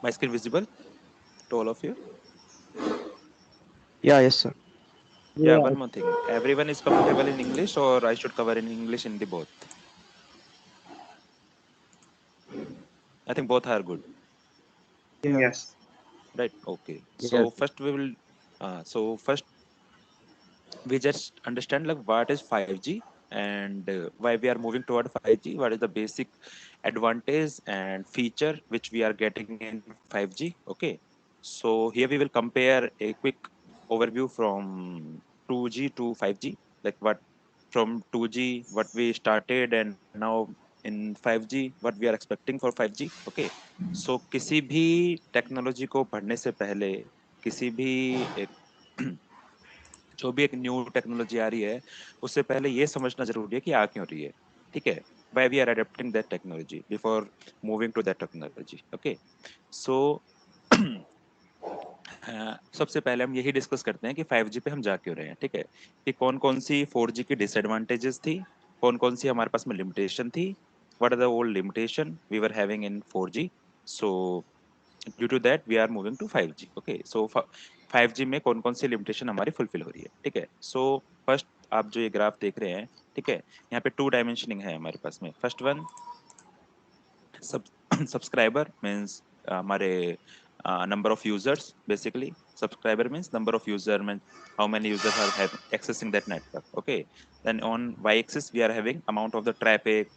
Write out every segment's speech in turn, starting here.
My screen visible to all of you? Yeah, yes, sir. Yeah, Yeah, one more thing. Everyone is comfortable in English, or I should cover in English in the both? I think both are good, Yeah. yes. right? Okay. Yes. So first we will. First we just understand like what is 5G and why we are moving toward 5G. What is the basic advantage and feature which we are getting in 5G? Okay. So here we will compare a quick overview from 2G to 5G, like what from 2G what we started and now in 5G what we are expecting for 5G. Okay. So किसी भी technology को पढ़ने से पहले, किसी भी एक जो भी एक न्यू टेक्नोलॉजी आ रही है उससे पहले ये समझना जरूरी है कि आ क्यों रही है, ठीक है? Why we are adapting that technology before moving to that technology. Okay. So सबसे पहले हम यही डिस्कस करते हैं कि 5G पे हम जा क्यों रहे हैं, ठीक है? कि कौन कौन सी 4G की डिसएडवांटेजेस थी, कौन कौन सी हमारे पास में लिमिटेशन थी, what are the old limitation we were having in 4G. So due to that we are moving to 5G. Okay. So 5G में कौन कौन सी लिमिटेशन हमारी फुलफिल हो रही है, ठीक है? सो फर्स्ट आप जो ये ग्राफ देख रहे हैं, ठीक है, यहाँ पे टू डायमेंशनिंग है हमारे पास में. फर्स्ट वन, सब सब्सक्राइबर मीन्स हमारे number of users. Basically subscriber means number of user means how many users are accessing that network. Okay. Then on y axis we are having amount of the traffic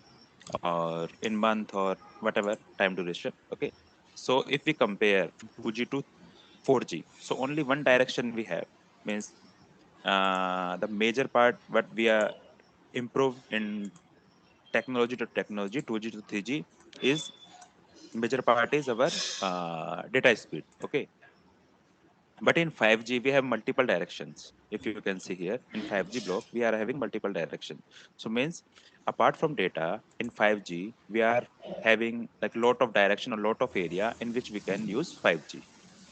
or in month or whatever time duration. Okay. So if we compare 2G to 4G, so only one direction we have, means the major part what we are improve in technology to technology 2G to 3G is major part is our data speed. Okay. But in 5G we have multiple directions. If you can see here in 5G block we are having multiple directions. So means apart from data in 5G we are having like lot of direction, a lot of area in which we can use 5G.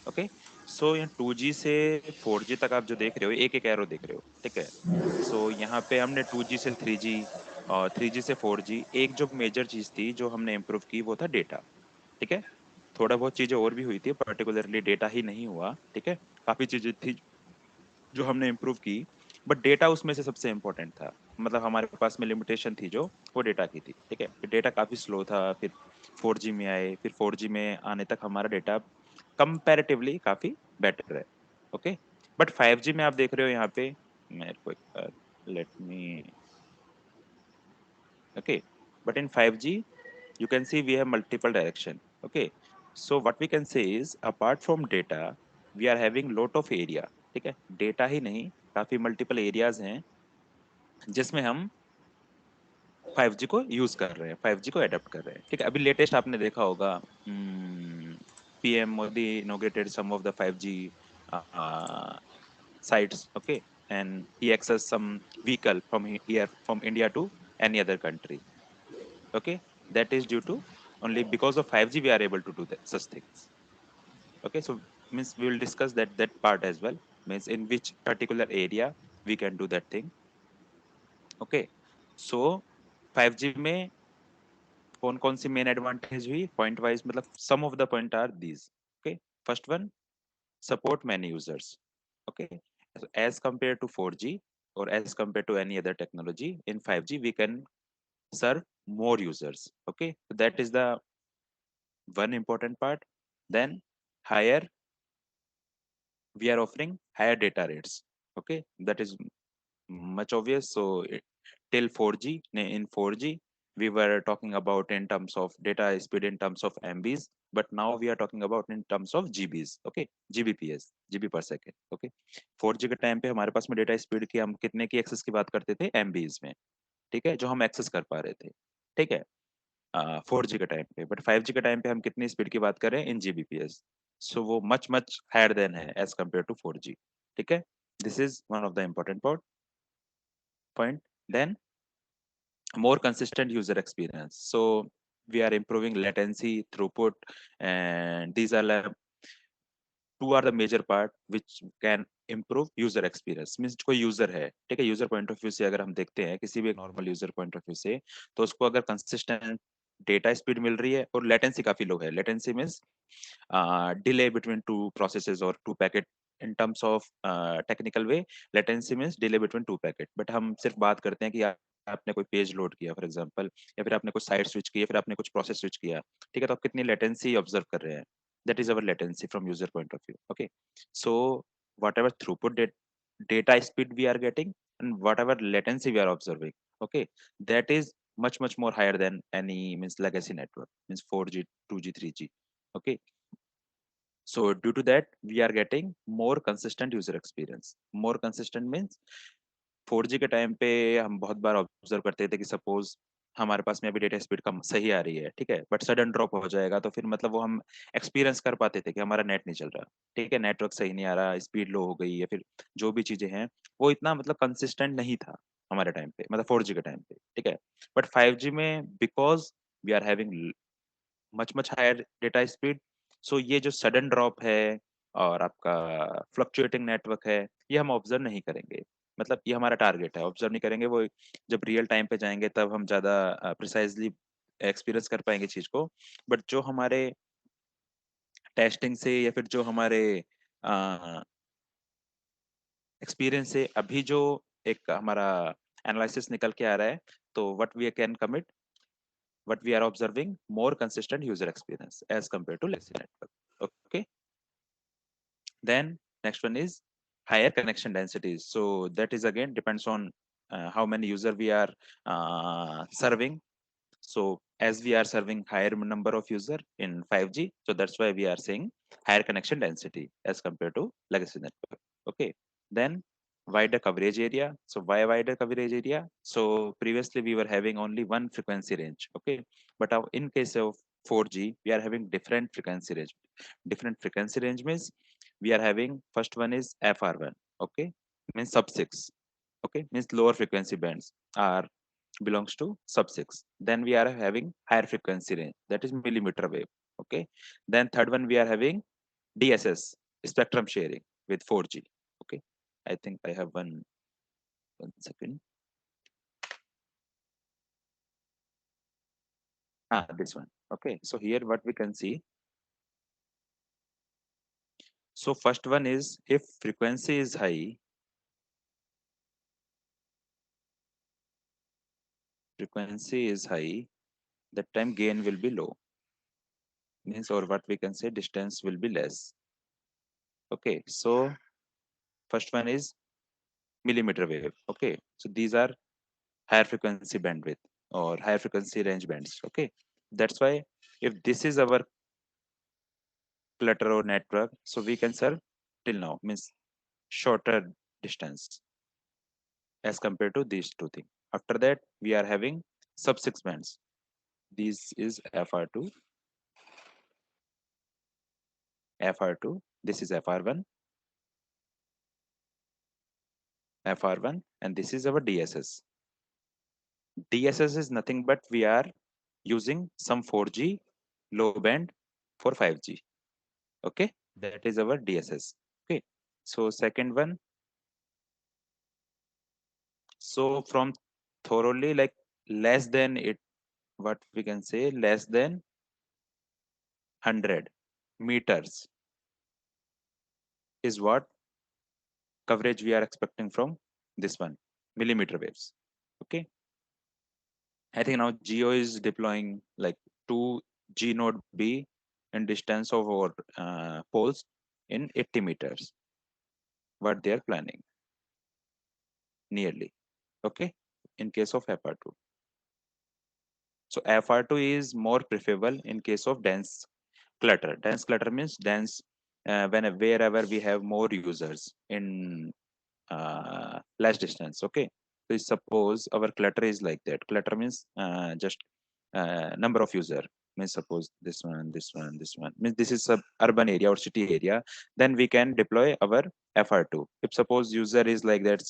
Okay. So यहाँ 2G से 4G तक आप जो देख रहे हो एक एक एरो देख रहे हो, ठीक है? सो यहाँ पे हमने 2G से 3G और 3G से 4G, एक जो मेजर चीज थी जो हमने इम्प्रूव की वो था डेटा, ठीक है? थोड़ा बहुत चीजें और भी हुई थी, पर्टिकुलरली डेटा ही नहीं हुआ, ठीक है? काफी चीजें थी जो हमने इम्प्रूव की, बट डेटा उसमें से सबसे इम्पोर्टेंट था. मतलब हमारे पास में लिमिटेशन थी जो वो डेटा की थी, ठीक है? डेटा काफी स्लो था. फिर 4G में आए, फिर 4G में आने तक हमारा डेटा कंपैरेटिवली काफी बेटर है. ओके. बट 5G में आप देख रहे हो यहाँ पे, मेरे को let me, okay, but in 5G you can see we have multiple direction. Okay. So what we can say is apart from data we are having lot of area, ठीक है? डेटा ही नहीं, काफी मल्टीपल एरियाज हैं जिसमें हम 5G को use कर रहे हैं, 5G को अडॉप्ट कर रहे हैं, ठीक है? अभी लेटेस्ट आपने देखा होगा, PM Modi inaugurated some of the 5G sites. Okay. And he access some vehicle from here from India to any other country. Okay. That is due to only because of 5G we are able to do that such things. Okay. So means we will discuss that part as well, means in which particular area we can do that thing. Okay. So 5G में कौन कौन सी main advantage हुई point wise, मतलब some of the point are these. Okay. First one, support many users. Okay. So as compared to 4G or as compared to any other technology in 5G we can serve more users. Okay. So that is the one important part. Then higher, we are offering higher data rates. Okay. That is much obvious. So till 4G, in 4G we were talking about in terms of data speed in terms of MBs, but now we are talking about in terms of GBs. Okay. GBps, GB per second. Okay. 4G के time पे हमारे पास में data speed की हम कितने की access की बात करते थे, MBs में, ठीक है, जो हम एक्सेस कर पा रहे थे, ठीक है, 4G के टाइम पे. बट 5G के टाइम पे हम कितनी स्पीड की बात कर रहे हैं, इन GBps. सो वो मच मच हायर देन है एज कम्पेयर टू 4G. ठीक है. This is one of the important point. Then more consistent user experience. So we are improving latency, throughput, and these are like two are the major part which can improve user experience. Means कोई user है, ठीक है, user point of view से अगर हम देखते हैं किसी भी normal user point of view से, तो उसको अगर कंसिस्टेंट डेटा स्पीड मिल रही है और लेटेंसी काफी लो है। Latency means delay between two processes or two packet in terms of technical way। latency means delay between two packet। But हम सिर्फ बात करते हैं कि आपने कोई पेज लोड किया फॉर एग्जांपल, या फिर आपने कुछ साइट स्विच की, या फिर आपने कुछ प्रोसेस स्विच किया, ठीक है, तो आप कितनी लेटेंसी ऑब्जर्व कर रहे हैं, that is our latency from user point of view. Okay, so what ever throughput data speed we are getting and whatever latency we are observing, okay, that is much more higher than any means legacy network, means 4G 2G 3G। okay, so due to that we are getting more consistent user experience। more consistent means 4G के time पे हम बहुत बार observe करते थे कि suppose हमारे पास में अभी डेटा स्पीड कम सही आ रही है, ठीक है, बट सडन ड्रॉप हो जाएगा तो फिर मतलब वो हम एक्सपीरियंस कर पाते थे कि हमारा नेट नहीं चल रहा, ठीक है, नेटवर्क सही नहीं आ रहा, स्पीड लो हो गई, या फिर जो भी चीजें हैं वो इतना मतलब कंसिस्टेंट नहीं था हमारे टाइम पे, मतलब 4G के टाइम पे, ठीक है। बट 5G में because we are having much higher data speed, so ये जो सडन ड्रॉप है और आपका फ्लक्चुएटिंग नेटवर्क है, ये हम ऑब्जर्व नहीं करेंगे। मतलब ये हमारा टारगेट है, ऑब्जर्व नहीं करेंगे, वो जब रियल टाइम पे जाएंगे तब हम ज्यादा प्रिसाइजली एक्सपीरियंस कर पाएंगे चीज को। बट जो हमारे टेस्टिंग से या फिर जो हमारे एक्सपीरियंस से अभी जो एक हमारा एनालिसिस निकल के आ रहा है, तो what we can commit, what we are observing more consistent user experience as compared to legacy network। okay, then next one is higher connection densities, so that is again depends on how many user we are serving। so as we are serving higher number of user in 5G, so that's why we are saying higher connection density as compared to legacy network। okay, then wider coverage area, so why wider coverage area, so previously we were having only one frequency range, okay, but in case of 4G we are having different frequency range। different frequency range means we are having first one is FR1, okay, means sub 6, okay, means lower frequency bands are belongs to sub 6, then we are having higher frequency range, that is millimeter wave, okay, then third one we are having DSS, spectrum sharing with 4G, okay, I think I have one second, this one, okay, so here what we can see, so first one is if frequency is high, frequency is high, that time gain will be low, means or what we can say distance will be less, okay, so first one is millimeter wave, okay, so these are higher frequency bandwidth or higher frequency range bands, okay, that's why if this is our clutter or network, so we can serve till now means shorter distance as compared to these two things. After that we are having sub 6 bands, this is FR2, FR2, this is FR1, FR1, and this is our DSS. DSS is nothing but we are using some 4G low band for 5G, okay, that is our DSS, okay, so second one, so from thoroughly like less than it, what we can say less than 100 meters is what coverage we are expecting from this one, millimeter waves, okay. I think now Geo is deploying like 2 G node B in distance of our poles in 80 meters, what they are planning nearly, okay, in case of FR2. So FR2 is more preferable in case of dense clutter. Dense clutter means dense when wherever we have more users in less distance, okay. So suppose our clutter is like that, clutter means just number of user, means suppose this one means this is a urban area or city area, then we can deploy our FR2. If suppose user is like that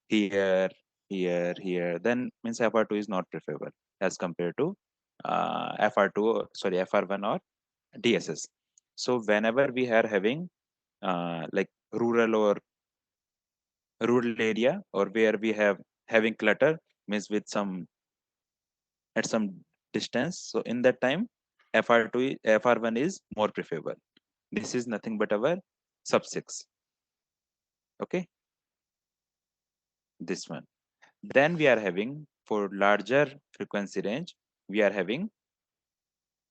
here, here, then means FR2 is not preferable as compared to FR2, sorry, FR1 or DSS. So whenever we are having like rural or rural area or where we have having clutter, means with some at some distance. So in that time, FR1 is more preferable. This is nothing but our sub 6. Okay, this one. Then we are having for larger frequency range, we are having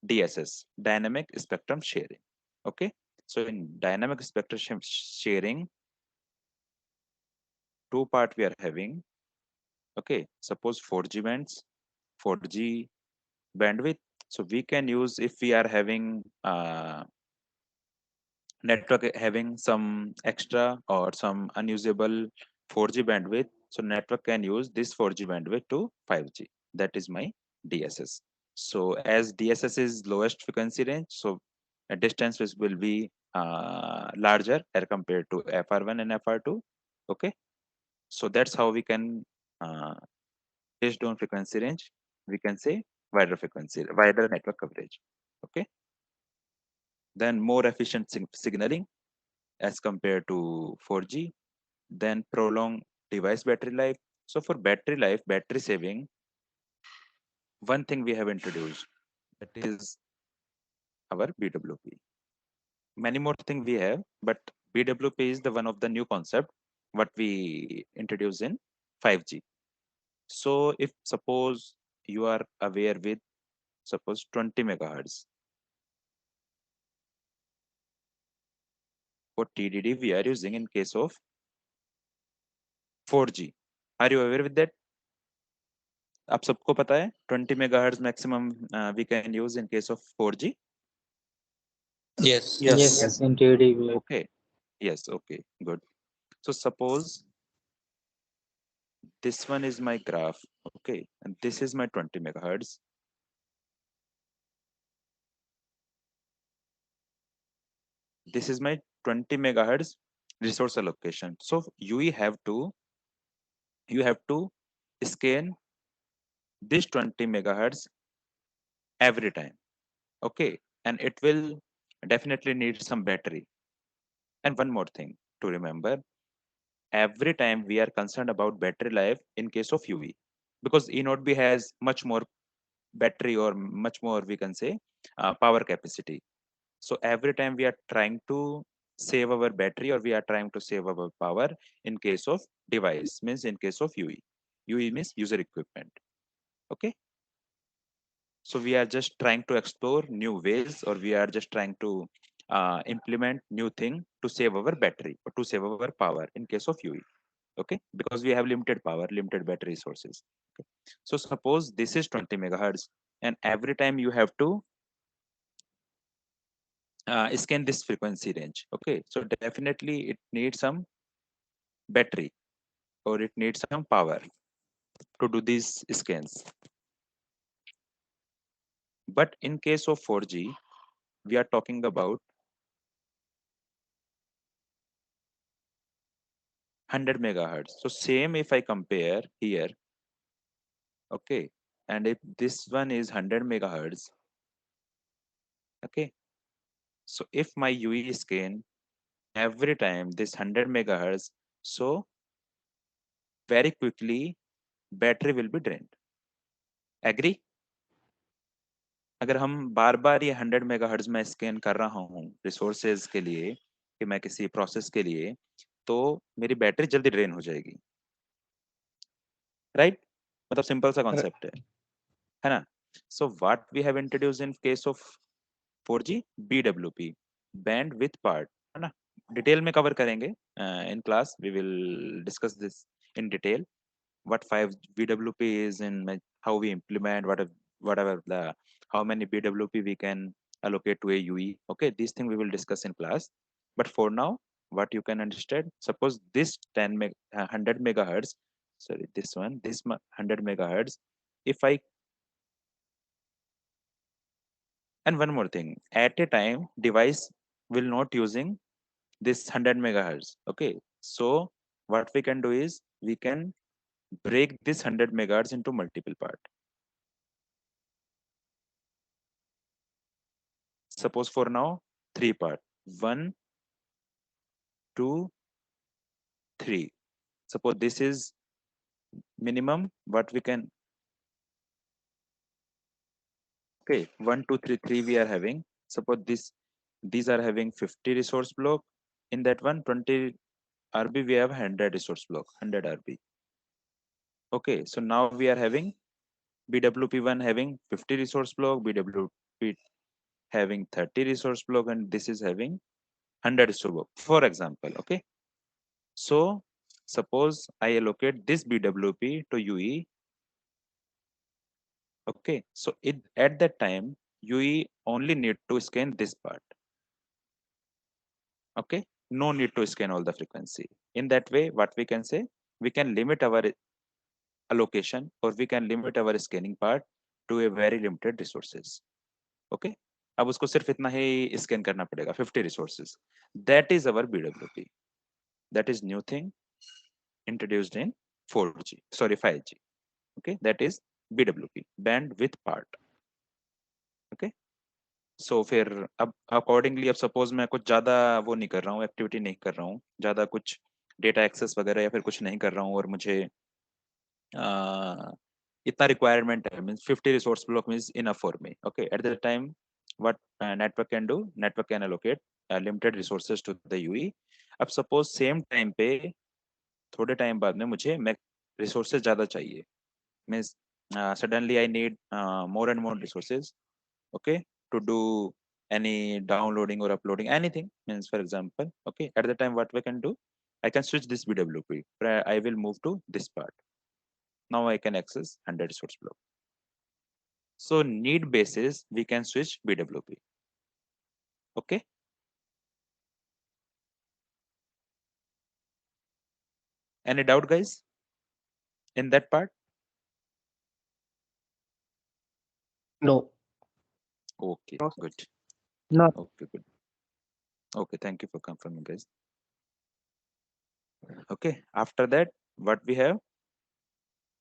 DSS, dynamic spectrum sharing. Okay, so in dynamic spectrum sharing, two part we are having. Okay, suppose 4G bands, 4G bandwidth. So we can use if we are having network having some extra or some unusable 4G bandwidth. So network can use this 4G bandwidth to 5G. That is my DSS. So as DSS is lowest frequency range, so a distance which will be larger as compared to FR1 and FR2. Okay, so that's how we can uh, based on frequency range, we can say wider network coverage. Okay, then more efficient signaling as compared to 4G, then prolong device battery life. So for battery life, battery saving, one thing we have introduced, that is our BWP. Many more things we have, but BWP is the one of the new concept what we introduce in 5G. So if suppose you are aware with suppose 20 megahertz for TDD we are using in case of 4G. Are you aware with that? आप सबको पता है 20 megahertz maximum we can use in case of 4G. Yes. Yes, Yes. yes, indeed. Okay. Yes. Okay. Good. So suppose this one is my graph. Okay, and this is my 20 megahertz. This is my 20 megahertz resource allocation. So you have to scan this 20 megahertz every time. Okay, and it will definitely need some battery. And one more thing to remember, every time we are concerned about battery life in case of UV, because E node B has much more battery or much more we can say power capacity. So every time we are trying to save our battery or we are trying to save our power in case of device, means in case of UE. UE means user equipment. Okay, so we are just trying to explore new ways or we are just trying to implement new thing to save our battery or to save our power in case of UE. Okay, because we have limited power, limited battery resources. Okay, so suppose this is 20 megahertz and every time you have to scan this frequency range. Okay, so definitely it needs some battery or it needs some power to do these scans. But in case of 4G, we are talking about 100 megahertz. So same if I compare here, okay, and if this one is 100 megahertz, okay, so if my UE scan every time this 100 megahertz, so very quickly battery will be drained. Agree? अगर हम बार बार ये 100 megahertz में scan कर रहा हूँ resources के लिए कि मैं किसी प्रोसेस के लिए, तो मेरी बैटरी जल्दी ड्रेन हो जाएगी, राइट? मतलब सिंपल सा कॉन्सेप्ट है ना? So what we have introduce in case of 4G, BWP, bandwidth part, है ना? डिटेल में कवर करेंगे in class, we will discuss this in detail. What 5 BWP is and how we implement whatever the how many BWP we can allocate to a UE. Okay, these things we will discuss in class. But for now, what you can understand, suppose this 100 megahertz, sorry, this one, this 100 megahertz, if I, and one more thing, at a time device will not using this 100 megahertz. Okay, so what we can do is we can break this 100 megahertz into multiple parts. Suppose for now, three part. One, two, three. Suppose this is minimum what we can. Okay, 1 2 3 3 we are having. Suppose these are having 50 resource block. In that one 20 RB we have 100 resource block, 100 RB. Okay, so now we are having BWP1 having 50 resource block, BWP having 30 resource block, and this is having 100 resource block, for example. Okay, so suppose I allocate this BWP to UE. Okay, so at that time UE only need to scan this part. Okay, no need to scan all the frequency. In that way, what we can say, we can limit our allocation, or we can limit our scanning part to a very limited resources. Okay, अब उसको सिर्फ इतना ही scan करना पड़ेगा, 50 resources. That is our BWP. That is new thing introduced in 4G, sorry 5G. Okay, that is BWP, bandwidth part. Okay, सो फिर अब accordingly, अब suppose मैं कुछ ज्यादा वो नहीं कर रहा हूँ, एक्टिविटी नहीं कर रहा हूँ, ज्यादा कुछ डेटा एक्सेस वगैरह या फिर कुछ नहीं कर रहा हूँ, और मुझे इतना रिक्वायरमेंट है, means 50 resource block means enough for me. Okay, at the time what network can do, network can allocate limited resources to the UE. अब सपोज सेम टाइम पे थोड़े टाइम बाद में मुझे मैं रिसोर्सेज ज्यादा चाहिए, means suddenly I need more and more resources. Okay, to do any downloading or uploading anything, means for example. Okay, at the time what we can do, I can switch this BWP, I will move to this part. Now I can access 100 resource block. So need basis we can switch BWP. Okay, any doubt guys in that part? No. Okay, No, sir. good. No. Okay, good. Okay, thank you for confirming guys. Okay, after that what we have,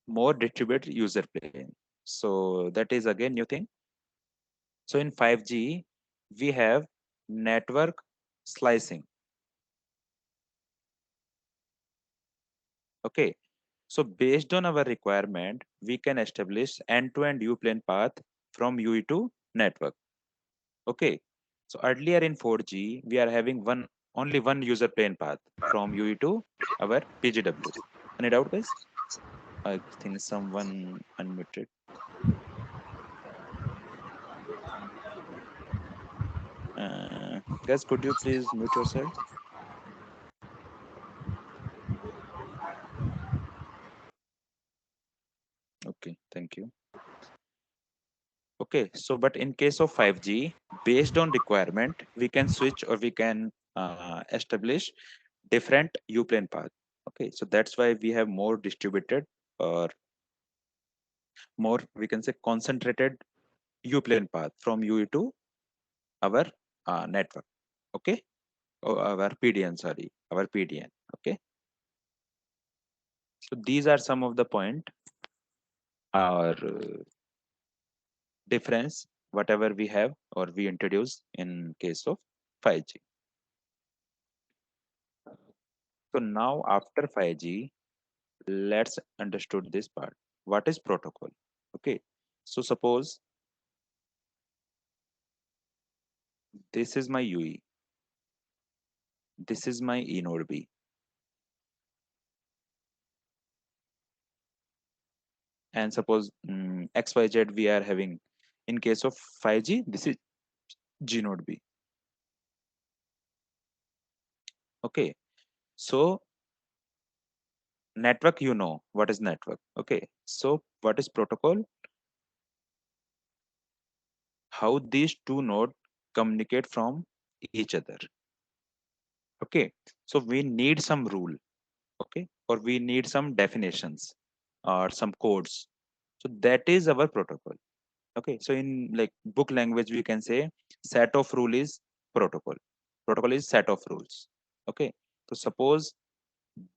more distributed user plane. So that is again new thing. So in 5G, we have network slicing. Okay. So based on our requirement, we can establish end-to-end U-plane path from UE to network. Okay. So earlier in 4G, we are having only one user plane path from UE to our PGW. Any doubt, guys? I think someone unmuted. Guys, could you please mute yourself? Okay, thank you. Okay, so but in case of 5G, based on requirement, we can switch or we can establish different U-plane path. Okay, so that's why we have more distributed or more, we can say, concentrated U-plane path from UE to our network. Okay, or our PDN, sorry, our PDN. Okay, so these are some of the point or difference whatever we have or we introduce in case of 5G. So now after 5G, let's understood this part. What is protocol? Okay. So suppose this is my UE. This is my E node B. And suppose XYZ we are having. In case of 5G, this is G node B. Okay. So network, you know what is network. Okay. So what is protocol? How these two nodes communicate from each other. Okay. So we need some rule. Okay, or we need some definitions or some codes. So that is our protocol. Okay, so in like book language we can say set of rule is protocol. Protocol is set of rules. Okay, so suppose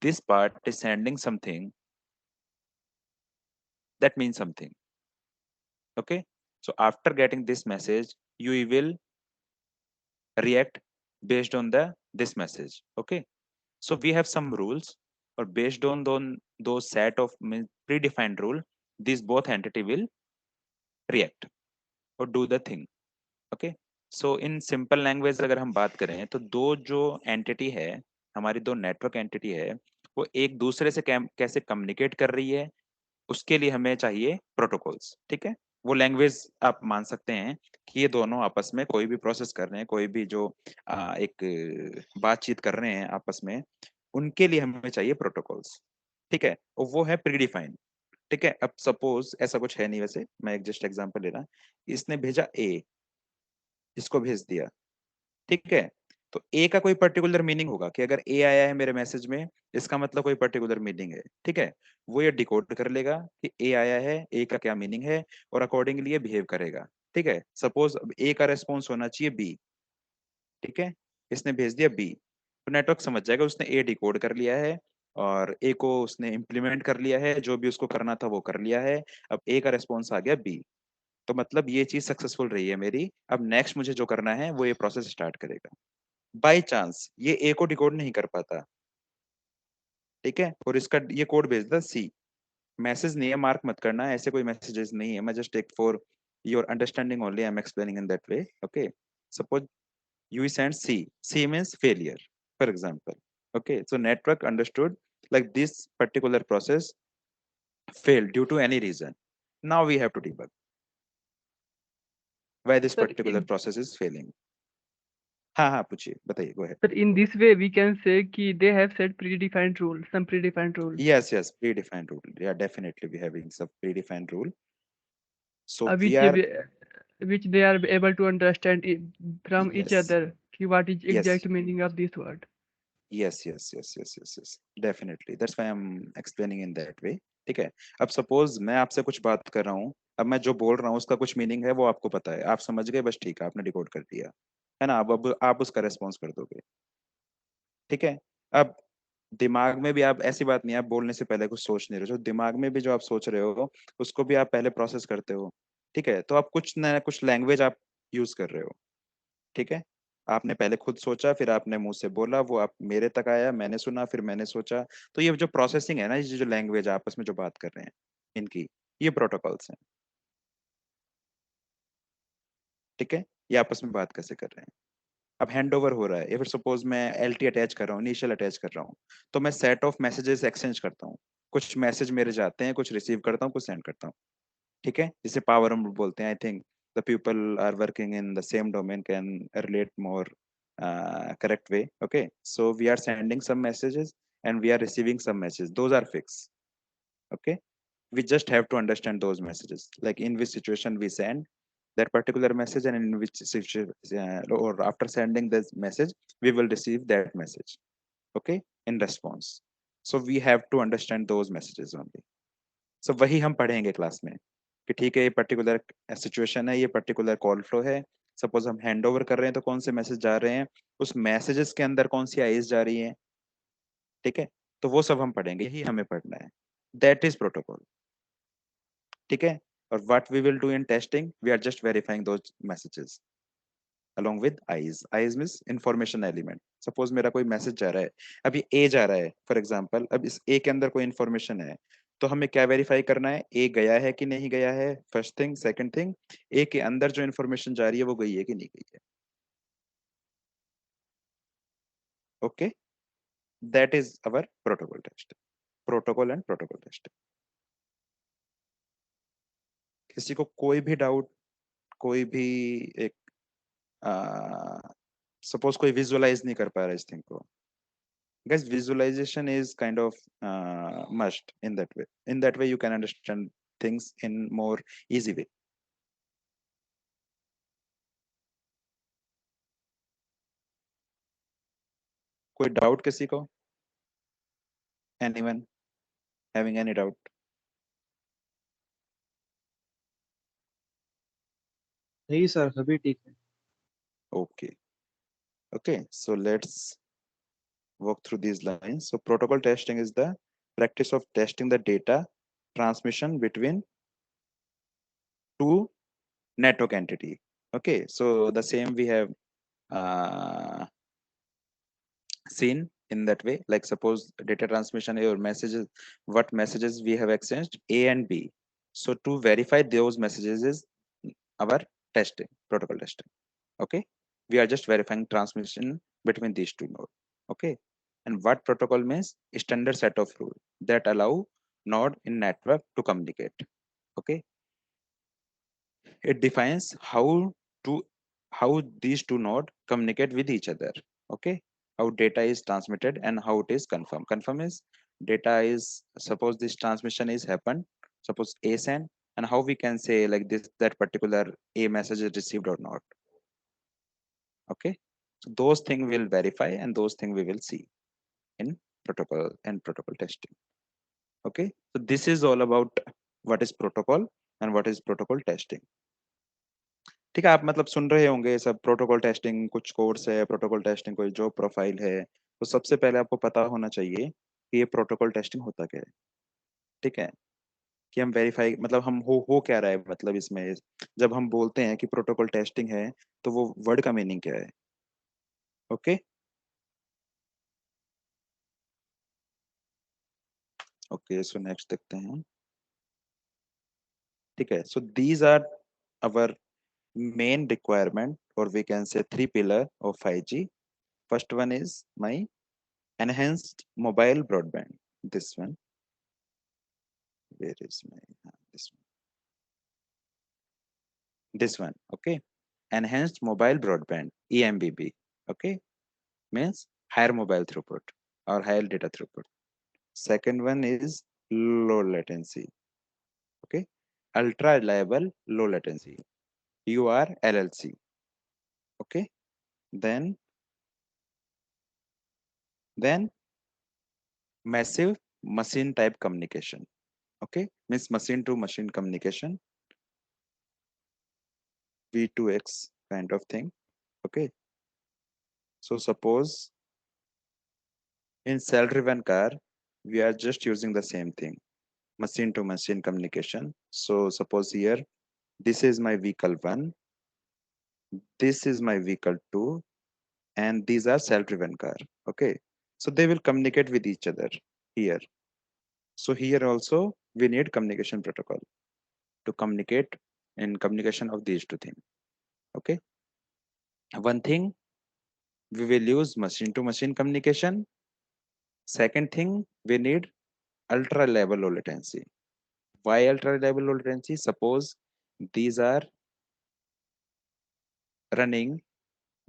this part is sending something, that means something. Okay, so after getting this message you will react based on the this message. Okay, so we have some rules, or based on those set of predefined rule, these both entity will react. और do the thing. Okay, so in simple language अगर हम बात करें तो दो जो entity है, हमारी दो नेटवर्क एंटिटी है, वो एक दूसरे से कैसे कम्युनिकेट कर रही है, उसके लिए हमें चाहिए प्रोटोकॉल्स। ठीक है, वो लैंग्वेज आप मान सकते हैं कि ये दोनों आपस में कोई भी प्रोसेस कर रहे हैं, कोई भी जो एक बातचीत कर रहे हैं आपस में, उनके लिए हमें चाहिए प्रोटोकॉल्स। ठीक है, और वो है प्री डिफाइंड। ठीक है, अब सपोज ऐसा कुछ है नहीं, वैसे मैं एक जस्ट एग्जांपल ले रहा, इसने भेजा ए, इसको भेज दिया। ठीक है, तो ए का कोई पर्टिकुलर मीनिंग होगा कि अगर ए आया है मेरे मैसेज में, इसका मतलब कोई पर्टिकुलर मीनिंग है। ठीक है, वो ये डिकोड कर लेगा कि ए आया है, ए का क्या मीनिंग है, और अकॉर्डिंगली ये बिहेव करेगा। ठीक है, सपोज ए का रेस्पॉन्स होना चाहिए बी। ठीक है, इसने भेज दिया बी, तो नेटवर्क समझ जाएगा उसने ए डिकोड कर लिया है, और ए को उसने इम्प्लीमेंट कर लिया है, जो भी उसको करना था वो कर लिया है। अब ए का रेस्पॉन्स आ गया बी, तो मतलब ये चीज सक्सेसफुल रही है मेरी। अब नेक्स्ट मुझे जो करना है वो ये प्रोसेस स्टार्ट करेगा। बाय चांस ये ए को डिकोड नहीं कर पाता, ठीक है, और इसका ये कोड भेजता सी। मैसेज नहीं है, मार्क मत करना, ऐसे कोई मैसेजेस नहीं है, मैं जस्ट एक for your understanding only I am explaining in that way. Okay, suppose you send C. C means failure, for example. Okay, so network understood like this particular process failed due to any reason. Now we have to debug why this Sir, particular in process is failing. हाँ हाँ, पूछिए, बताइए, go ahead. sir, in this way we can say कि they have set predefined rule, some predefined rule, Yes, yes, predefined rule. Yeah, definitely we having some predefined rule. So we which are, which they are able to understand from each yes, other कि what is yes, exact meaning of this word. yes, yes, yes, yes, yes, yes, definitely. That's why I'm explaining in that way. ठीक है, अब suppose मैं आपसे कुछ बात कर रहा हूँ, अब मैं जो बोल रहा हूँ उसका कुछ मीनिंग है, वो आपको पता है, आप समझ गए, बस ठीक है, आपने डिकोड कर दिया है ना। अब आप उसका रेस्पॉन्स कर दोगे। ठीक है, अब दिमाग में भी आप, ऐसी बात नहीं है आप बोलने से पहले कुछ सोच नहीं रहे हो, जो दिमाग में भी जो आप सोच रहे हो उसको भी आप पहले प्रोसेस करते हो। ठीक है, तो आप कुछ ना कुछ लैंग्वेज आप यूज कर रहे हो। ठीक है, आपने पहले खुद सोचा, फिर आपने मुंह से बोला, वो आप मेरे तक आया, मैंने सुना, फिर मैंने सोचा। तो ये जो प्रोसेसिंग है ना, ये जो लैंग्वेज आपस में जो बात कर रहे हैं इनकी, ये प्रोटोकॉल्स हैं। ठीक है, ये आपस में बात कैसे कर रहे हैं। अब हैंड ओवर हो रहा है, या फिर सपोज मैं एल टी अटैच कर रहा हूँ, इनिशियल अटैच कर रहा हूँ, तो मैं सेट ऑफ मैसेजेस एक्सचेंज करता हूँ। कुछ मैसेज मेरे जाते हैं, कुछ रिसीव करता हूँ, कुछ सेंड करता हूँ। ठीक है, जिसे पावर हम बोलते हैं। I think the people are working in the same domain can relate more correct way. Okay, so we are sending some messages and we are receiving some messages, those are fixed. Okay, we just have to understand those messages, like in which situation we send that particular message, and in which situation, or after sending this message, we will receive that message. Okay, in response, so we have to understand those messages only. So वही हम पढ़ेंगे class में कि ठीक है, ये particular situation है, ये पर्टिकुलर कॉल फ्लो है। सपोज हम हैंड ओवर कर रहे हैं, तो कौन से मैसेज जा रहे हैं, उस मैसेजेस के अंदर कौन सी आईज जा रही हैं। ठीक है, तो वो सब हम पढ़ेंगे, यही हमें पढ़ना है। That is protocol. ठीक है, और what we will do in testing, we are just verifying those messages along with eyes means information element. Suppose मेरा कोई मैसेज जा रहा है, अभी ए जा रहा है फॉर एग्जांपल, अब इस ए के अंदर कोई इन्फॉर्मेशन है, तो हमें क्या वेरीफाई करना है, ए गया है कि नहीं गया है, फर्स्ट थिंग। सेकंड थिंग, ए के अंदर जो इन्फॉर्मेशन जा रही है वो गई है कि नहीं गई है। Okay, that is our protocol test, protocol and protocol test. किसी को कोई भी डाउट, कोई भी एक, सपोज कोई विजुअलाइज नहीं कर पा रहा है इस थिंग को, guys, visualization is kind of must in that way. In that way you can understand things in more easy way. कोई डाउट किसी को, anyone having any doubt? नहीं सर, सभी ठीक है। Okay, okay, so let's walk through these lines. So protocol testing is the practice of testing the data transmission between two network entity. Okay, so the same we have uh, seen in that way, like suppose data transmission or messages, what messages we have exchanged, a and b. So to verify those messages is our testing, protocol testing. Okay, we are just verifying transmission between these two nodes. Okay, and what protocol means? Standard set of rules that allow node in network to communicate. Okay, it defines to how these two nodes communicate with each other. Okay, how data is transmitted and how it is confirmed. Confirm is data is, suppose this transmission is happened, suppose A send, and how we can say like this that particular A message is received or not. Okay, so those things will verify and those things we will see in protocol and protocol testing. Okay, so this is all about what is protocol and what is protocol testing. ठीक है, आप मतलब सुन रहे होंगे सब protocol testing कुछ course है, protocol testing कोई जॉब प्रोफाइल है, तो सबसे पहले आपको पता होना चाहिए कि ये प्रोटोकॉल टेस्टिंग होता क्या है। ठीक है, कि हम वेरीफाई मतलब हम हो क्या रहा है, मतलब इसमें जब हम बोलते हैं कि प्रोटोकॉल टेस्टिंग है तो वो वर्ड का मीनिंग क्या है। ओके ओके, सो नेक्स्ट देखते हैं। ठीक है, so these are our main requirement, or we can say three pillar of 5G. First one is my enhanced mobile broadband. This one, where is my this one? This one, okay. Enhanced mobile broadband, EMBB, okay, means higher mobile throughput or higher data throughput. Second one is low latency, okay, ultra reliable low latency, URLLC, okay. Then then massive machine type communication, okay, means machine to machine communication, V2X kind of thing. Okay, so suppose in self-driven car we are just using the same thing, machine to machine communication. So suppose here this is my vehicle 1, this is my vehicle 2, and these are self-driven car. Okay, so they will communicate with each other here. So here also we need communication protocol to communicate in communication of these two things. Okay, one thing we will use machine to machine communication. Second thing, we need ultra reliable low latency. Why ultra reliable low latency? Suppose these are running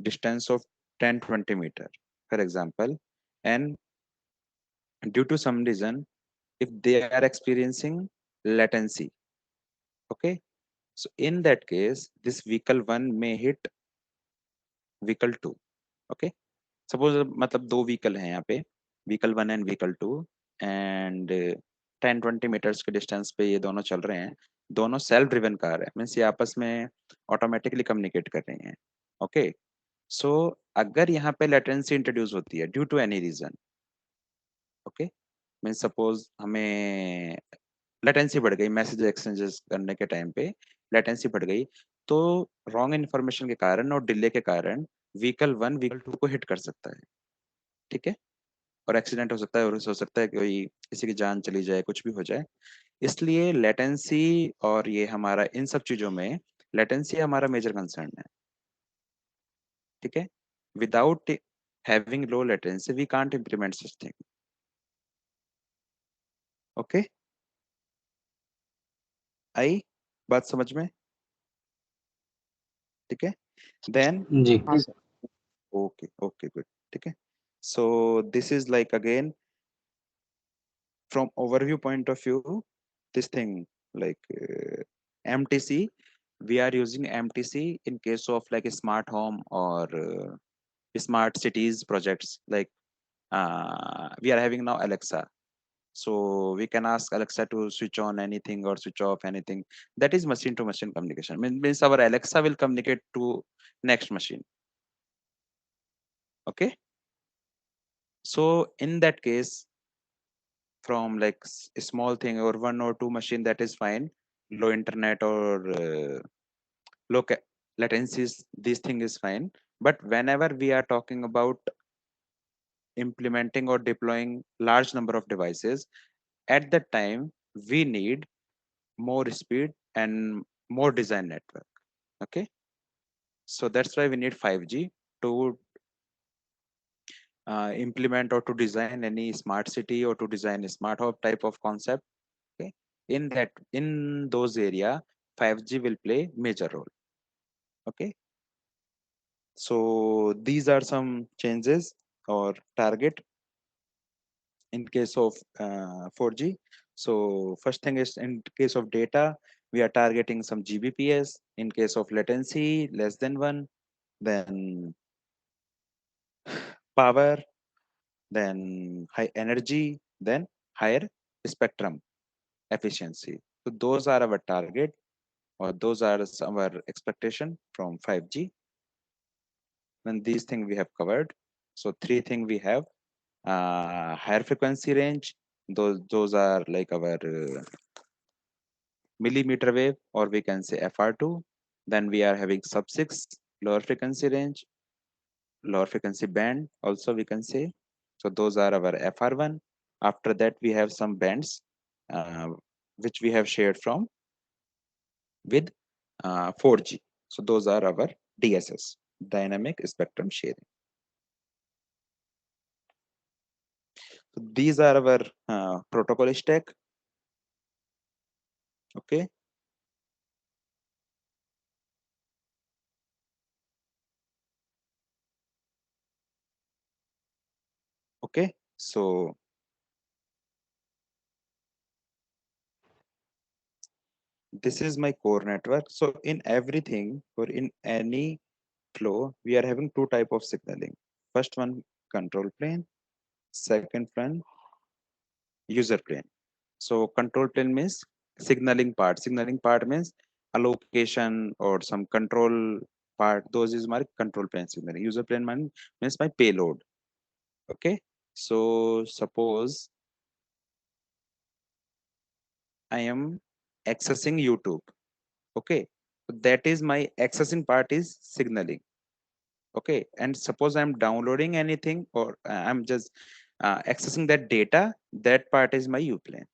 distance of 10-20 meter, for example, and due to some reason, if they are experiencing latency, okay, so in that case, this vehicle 1 may hit vehicle 2. Okay, suppose मतलब दो vehicle हैं यहाँ पे, vehicle 1 and vehicle 2, and 10-20 meters के distance पे ये दोनों चल रहे हैं। दोनों सेल्फ ड्रिवन कार है, मीन्स ये आपस में ऑटोमेटिकली कम्युनिकेट कर रही हैं। ओके, सो अगर यहाँ पे लेटेंसी इंट्रोड्यूस होती है due to any reason, okay, means suppose हमें लेटेंसी बढ़ गई, मैसेज एक्सचेंजेस करने के टाइम पे लेटेंसी बढ़ गई, तो रॉन्ग इन्फॉर्मेशन के कारण और डिले के कारण व्हीकल 1 व्हीकल 2 को हिट कर सकता है। ठीक है, और एक्सीडेंट हो सकता है, और हो सकता है कि कोई किसी की जान चली जाए, कुछ भी हो जाए। इसलिए लेटेंसी और ये हमारा इन सब चीजों में लेटेंसी हमारा मेजर कंसर्न है। ठीक है, without having low latency we can't implement such thing. Okay, I बात समझ में? ठीक है, देन जी हाँ सर। Okay okay good. ठीक है, so this is like again from overview point of view, this thing like MTC, we are using MTC in case of like a smart home or smart cities projects, like we are having now Alexa, so we can ask Alexa to switch on anything or switch off anything. That is machine to machine communication. Means our Alexa will communicate to next machine. Okay, so in that case, from like a small thing or one or two machine, that is fine, low internet or low latencies, this thing is fine. But whenever we are talking about implementing or deploying large number of devices, at that time we need more speed and more design network. Okay, so that's why we need 5G to implement or to design any smart city or to design a smart hub type of concept. Okay, in those area 5G will play major role. Okay, so these are some changes or target in case of 4G. So first thing is, in case of data, we are targeting some Gbps. In case of latency, less than 1. Then power, then high energy, then higher spectrum efficiency. So those are our target, or those are our expectation from 5G. When these things we have covered, so three things we have: higher frequency range. Those are like our millimeter wave, or we can say FR2. Then we are having sub 6 lower frequency range, lower frequency band also we can say. So those are our FR1. After that we have some bands uh, which we have shared from with 4G. So those are our DSS, dynamic spectrum sharing. So these are our protocol stack. Okay. Okay. So this is my core network. So in everything or in any flow, we are having two type of signaling. First one, control plane. Second one, user plane. So control plane means signaling part. Signaling part means allocation or some control part. Those is my control plane signaling. User plane means my payload. Okay. So suppose I am accessing YouTube. Okay. So that is my accessing part is signaling. Okay, and suppose I'm downloading anything, or I'm just accessing that data, that part is my uplane.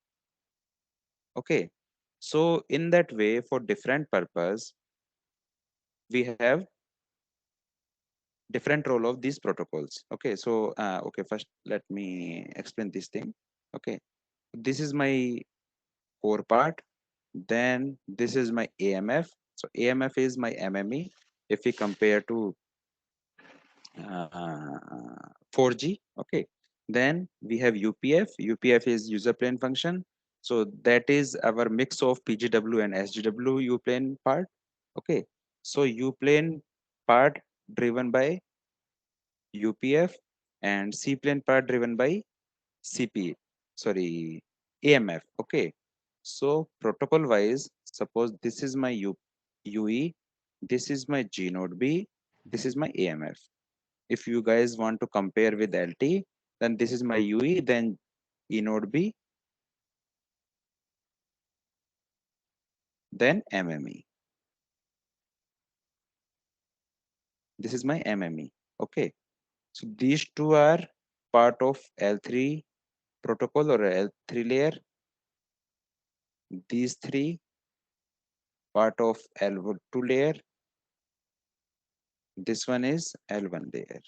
Okay, so in that way, for different purpose, we have different role of these protocols. Okay, so okay, first let me explain this thing. Okay, this is my core part, then this is my AMF. So AMF is my MME. If we compare to 4G. Okay, then we have UPF. UPF is user plane function. So that is our mix of PGW and SGW U plane part. Okay, so U plane part driven by UPF and C plane part driven by CP. Sorry, AMF. Okay, so protocol wise, suppose this is my UE, this is my G node B, this is my AMF. If you guys want to compare with LT, then this is my UE, then E node B, then MME. This is my MME. Okay. So these two are part of L3 protocol or L3 layer. These three part of L2 layer. This one is L1 layer.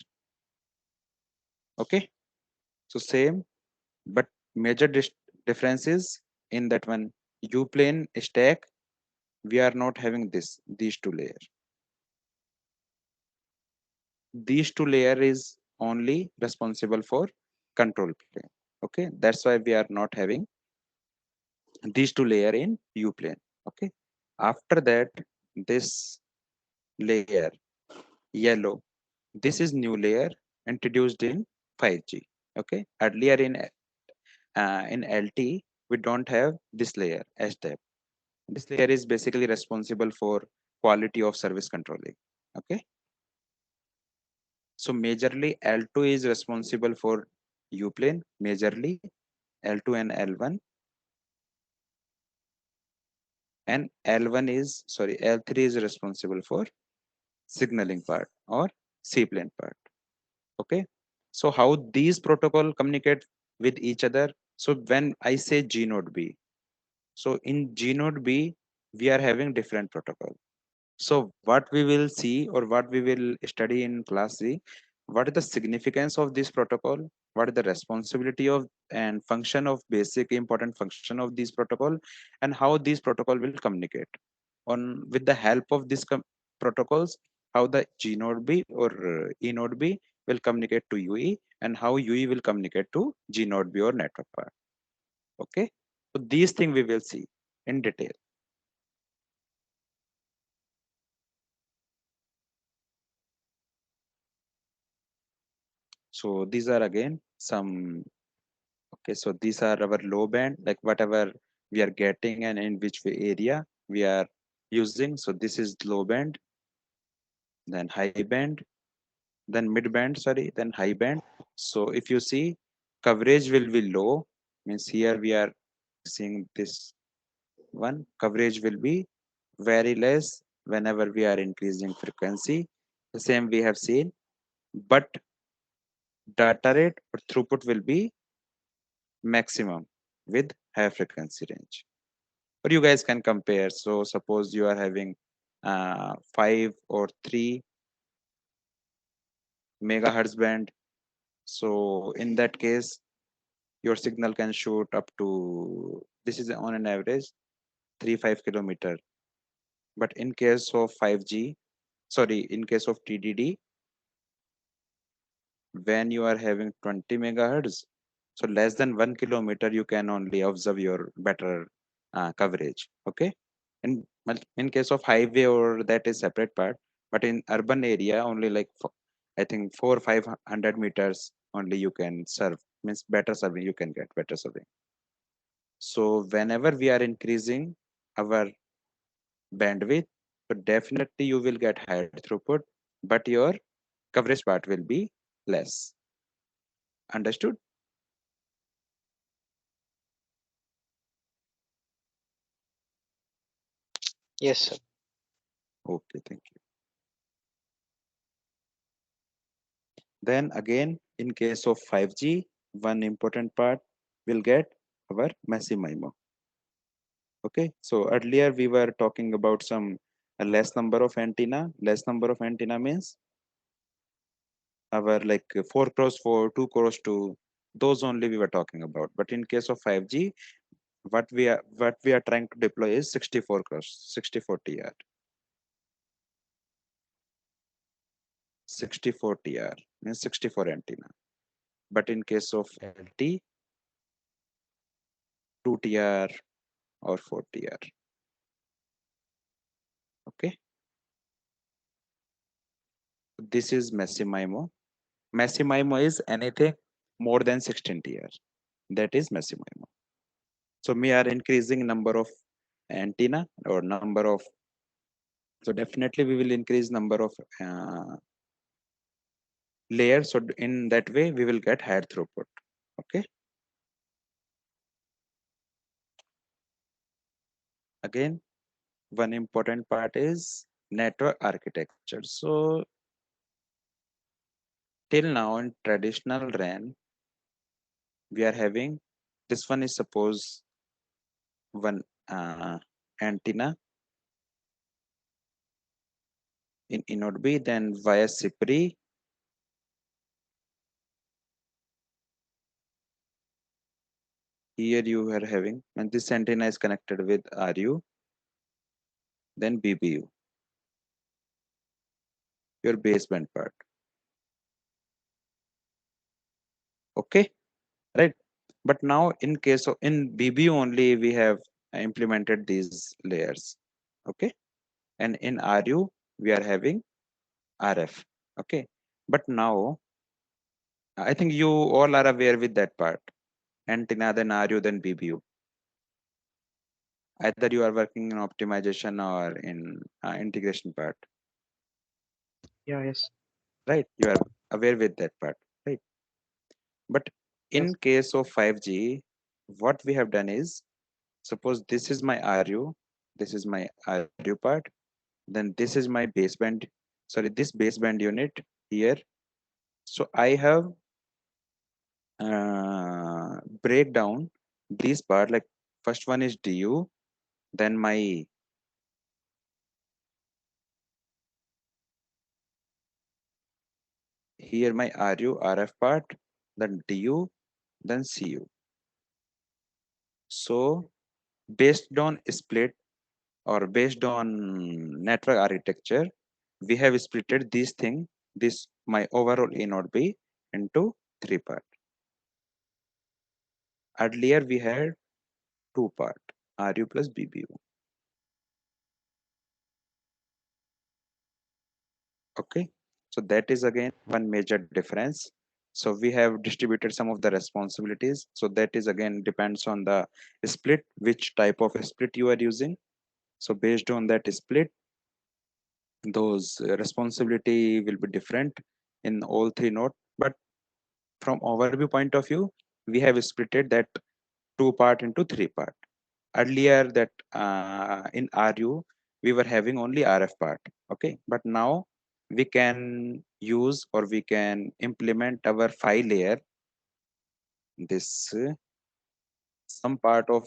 Okay. So same, but major differences in that one. U plane stack, we are not having these two layers. These two layer is only responsible for control plane. Okay, that's why we are not having these two layer in U plane. Okay, after that, this layer yellow, this is new layer introduced in 5G. Okay, earlier in LT we don't have this layer as step. This layer is basically responsible for quality of service controlling. Okay, so majorly L2 is responsible for U plane, majorly L2 and L1, and L1 is, sorry, L3 is responsible for signaling part or C plane part. Okay. So how these protocol communicate with each other? So when I say G node B, so in G node B, we are having different protocol. So what we will see or what we will study in class C, what is the significance of this protocol, what is the responsibility of and function of basic important function of this protocol, and how these protocol will communicate on with the help of these protocols, how the G node B or E node B will communicate to UE, and how UE will communicate to G node B or network part. Okay, so these things we will see in detail. So these are again some. Okay, so these are our low band, like whatever we are getting and in which area we are using. So this is low band, then high band, then mid band, sorry, then high band. So if you see, coverage will be low, means here we are seeing this one, coverage will be very less whenever we are increasing frequency. The same we have seen, but data rate or throughput will be maximum with high frequency range. Or you guys can compare. So suppose you are having 5 or 3 megahertz band. So in that case, your signal can shoot up to, this is on an average 3-5 kilometer. But in case of 5G, sorry, in case of TDD, when you are having 20 megahertz, so less than 1 kilometer you can only observe your better coverage. Okay, in in case of highway or that is separate part, but in urban area only like I think 400-500 meters only you can serve, means better serving, you can get better serving. So whenever we are increasing our bandwidth, so definitely you will get higher throughput, but your coverage part will be less. Understood? Yes, sir. Okay, thank you. Then again, in case of 5G, one important part will get our massive MIMO. Okay, so earlier we were talking about some less number of antenna. Less number of antenna means our like 4 cross 4, 2 cross 2. Those only we were talking about. But in case of 5G, what we are trying to deploy is 64 cross 64 TR. 64 TR means 64 antenna. But in case of LT, 2 TR or 4 TR. Okay, this is massive MIMO. Massive MIMO is anything more than 16 TR. That is massive MIMO. So we are increasing number of antenna or number of. So definitely we will increase number of layers. So in that way we will get higher throughput. Okay. Again, one important part is network architecture. So till now in traditional RAN, we are having this one is suppose one antenna in node B, then via CPRI, here you are having, and this antenna is connected with RU, then BBU, your baseband part. Okay, right? But now in case of in BBU only we have implemented these layers. Okay, and in RU we are having RF. Okay, but now I think you all are aware with that part. Antenna, then RU, then BBU. Either you are working in optimization or in integration part, Yeah, yes. right? You are aware with that part, right? But in Yes. case of 5G, what we have done is, suppose this is my RU, this is my RU part, then this is my baseband, sorry, this baseband unit here. So I have break down this part, like first one is DU, then my here my RU, RF part, then DU, then CU. So based on split or based on network architecture, we have splitted this thing, this my overall A node B into three part. Earlier we had two part, RU plus BBU. Okay, so that is again one major difference. So we have distributed some of the responsibilities. So that is again depends on the split, which type of split you are using. So based on that split, those responsibility will be different in all three nodes. But from overview point of view, we have splitted that two part into three part. Earlier that in RU we were having only RF part. Okay, but now we can use or we can implement our file layer, this some part of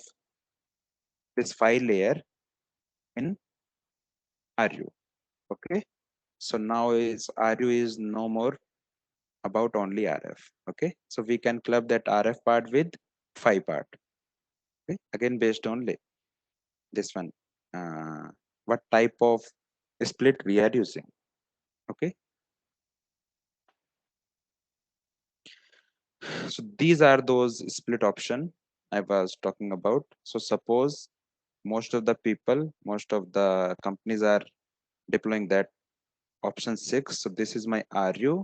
this file layer in RU. Okay, so now is RU is no more about only RF. Okay, so we can club that RF part with phi part. Okay, again based on this one, what type of split we are using. Okay, so these are those split option I was talking about. So suppose most of the people, most of the companies are deploying that option 6. So this is my RU,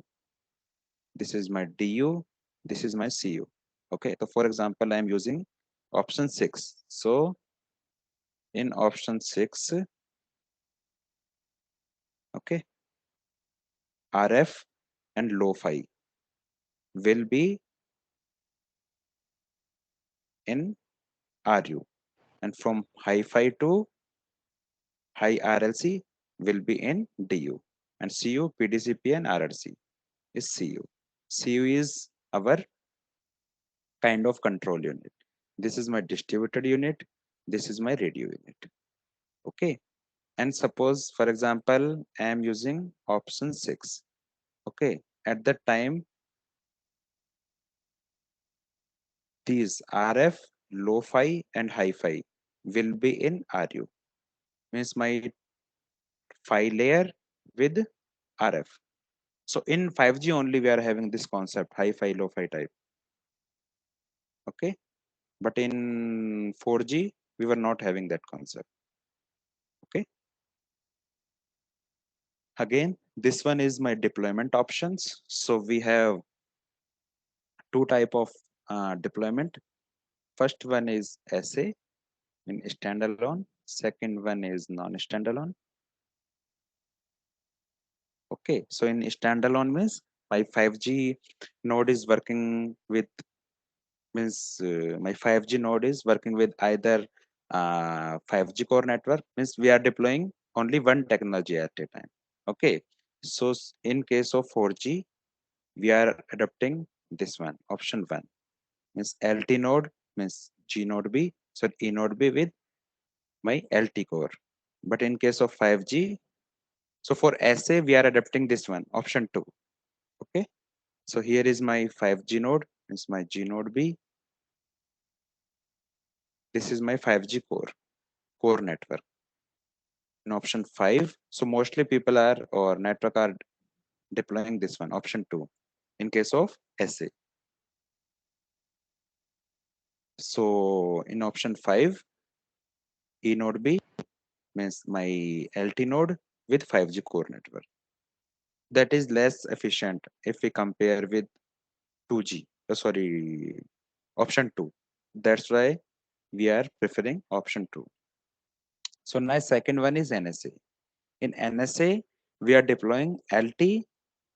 this is my DU, this is my CU. Okay, so for example, I am using option 6. So in option 6, okay, RF and lo-fi will be in RU, and from hi-fi to high RLC will be in DU, and CU, PDCP and RRC is CU. CU is our kind of control unit. This is my distributed unit. This is my radio unit. Okay. And suppose, for example, I am using option 6. Okay. At that time, these RF, lo-fi and hi-fi will be in RU. Means my phi layer with RF. So in 5G only we are having this concept, hi-fi, lo-fi type. Okay. But in 4G, we were not having that concept. Okay. Again, this one is my deployment options. So we have two type of deployment. First one is SA in standalone. Second one is non-standalone. Okay, so in standalone means my 5G node is working with, means my 5G node is working with either 5G core network, means we are deploying only one technology at a time. Okay, so in case of 4G, we are adopting this one, option 1, means LT node, means G node B, so E node B with my LT core. But in case of 5G, so for SA, we are adopting this one, option 2. Okay, so here is my 5G node, means my G node B. This is my 5G core network. In option 5, so mostly people are or network are deploying this one, option 2, in case of SA. So in option 5, E node B means my LT node with 5G core network. That is less efficient if we compare with 2G. Sorry, option 2. That's why we are preferring option 2. So now second one is NSA. In NSA, we are deploying LT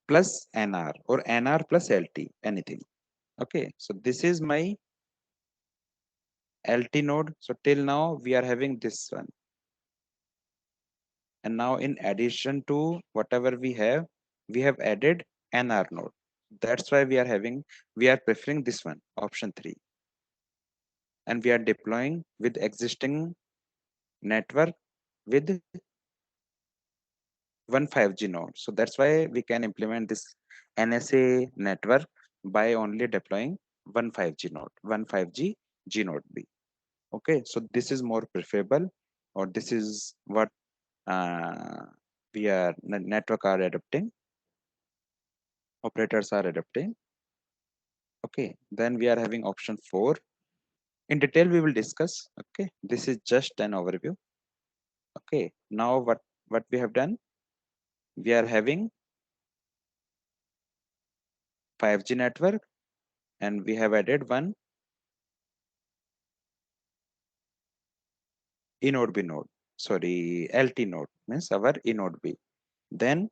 plus NR or NR plus LT, anything. Okay, so this is my LT node. So till now we are having this one. And now in addition to whatever we have added NR node. That's why we are preferring this one, option 3. And we are deploying with existing network with one 5G node. So that's why we can implement this NSA network by only deploying one 5G node, one 5G G node B. Okay, so this is more preferable, or this is what uh, we are network are adopting, operators are adopting. Okay, then we are having option 4. In detail we will discuss. Okay, this is just an overview. Okay, now what we have done, we are having 5G network, and we have added one E node B node, sorry, LT node means our E node B. Then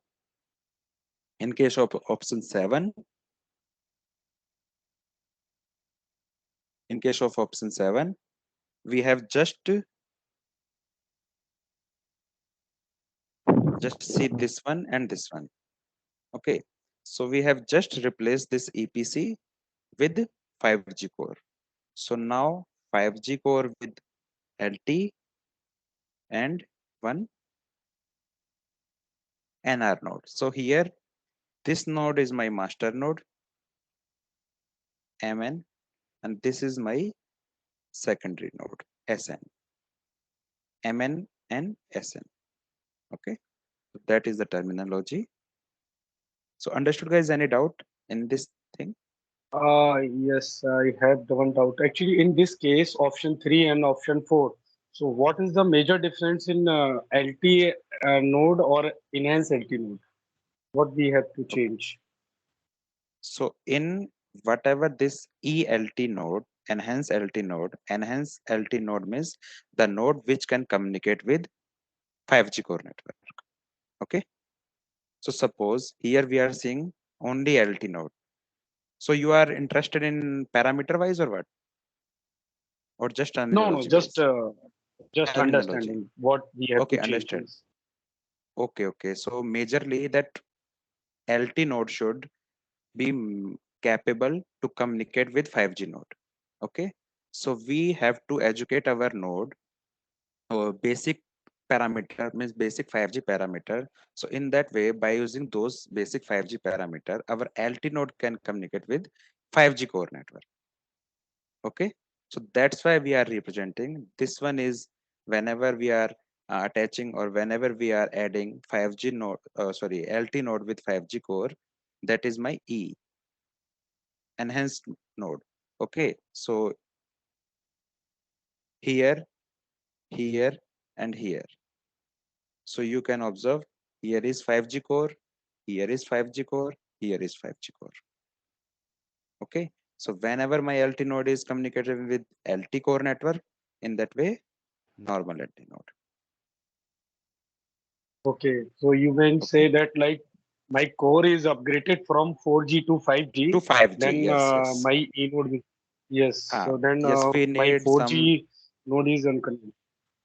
in case of option 7, in case of option 7, we have just see this one and this one. Okay, so we have just replaced this EPC with 5G core. So now 5G core with LT and one NR node. So here this node is my master node MN, and this is my secondary node SN, MN and SN. Okay, so that is the terminology. So understood, guys? Any doubt in this thing? Yes, I have one doubt. Actually, in this case, option 3 and option 4. So, what is the major difference in LT node or enhanced LT node? What we have to change? So in whatever this ELT node, enhance LT node means the node which can communicate with 5G core network. Okay. So suppose here we are seeing only LT node. So you are interested in parameter wise or what? Or just No, no, terminology wise? just Terminology. understanding what we have to Okay, change. understood. Yes. Okay, okay. So majorly that LT node should be capable to communicate with 5G node. Okay. So we have to educate our node basic parameter means basic 5G parameter. So in that way, by using those basic 5G parameter, our LT node can communicate with 5G core network. Okay, so that's why we are representing this one is whenever we are attaching or whenever we are adding 5G node, sorry, LT node with 5G core, that is my E enhanced node. Okay, so here, here, and here. So you can observe here is 5G core, here is 5G core, here is 5G core. Okay. So whenever my LT node is communicating with LT core network, in that way, normal LT node. Okay, so you can Okay. say that like my core is upgraded from 4G to To 5G, 5G. then Yes, yes. my E node will, yes, so then Yes, we my need some. 4G node is unconnected.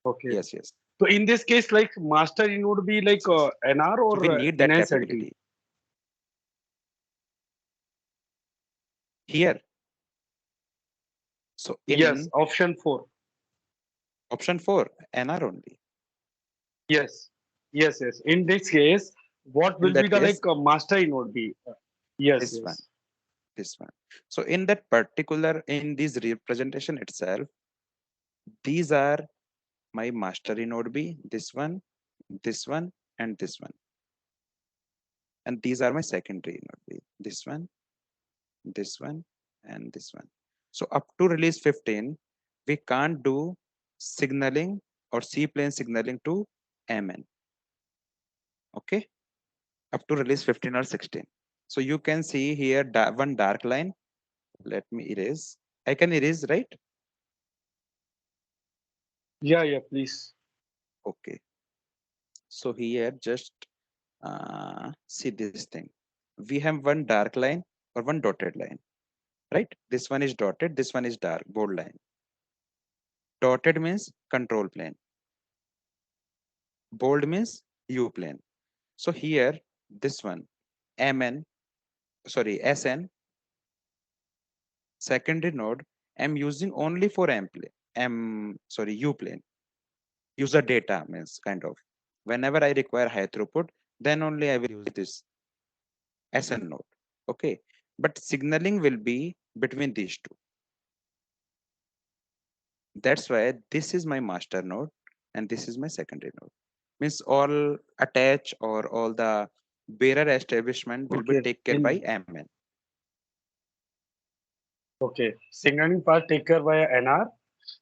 Okay. Yes, yes. So in this case, like master in would be like Yes, yes. NR So we or need that enhanced LT. capability. Here. So Yes, in option 4. option 4, NR only. Yes, yes. In this case, what In will be that the case, like master in would be? Yes, this one, yes. this one. So in that particular, in this representation itself, these are my mastery node B, this one, and this one. And these are my secondary node B, this one, and this one. So up to release 15, we can't do signaling or C plane signaling to MN. Okay, up to release 15 or 16. So you can see here one dark line. Let me erase. I can erase, right? Yeah, please. Okay. So here just see this thing. We have one dark line or one dotted line, right? This one is dotted, this one is dark, bold line. Dotted means control plane, bold means U plane. So here, this one, MN, sorry, SN, secondary node, I'm using only for M plane, sorry, U plane. User data means kind of. Whenever I require high throughput, then only I will use this SN node. Okay, but signaling will be between these two. That's why this is my master node and this is my secondary node. Means all attach or all the bearer establishment will be Okay. taken care by MN. Okay. Signaling part take care by NR,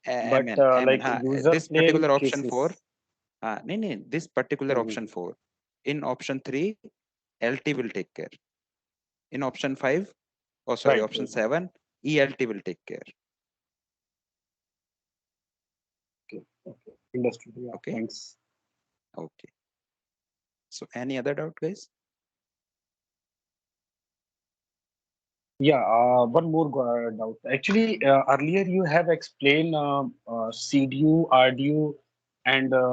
but MN, MN. like user This plane particular option cases. 4, no, this particular Mhm. option 4. In option 3, LT will take care. In option 5, oh sorry, Right. option Right. 7, ELT will take care. Okay. Okay. Understood. Yeah. Okay, Thanks. okay. So any other doubt, guys? Yeah, one more doubt. Actually, earlier you have explained CDU, RDU, and the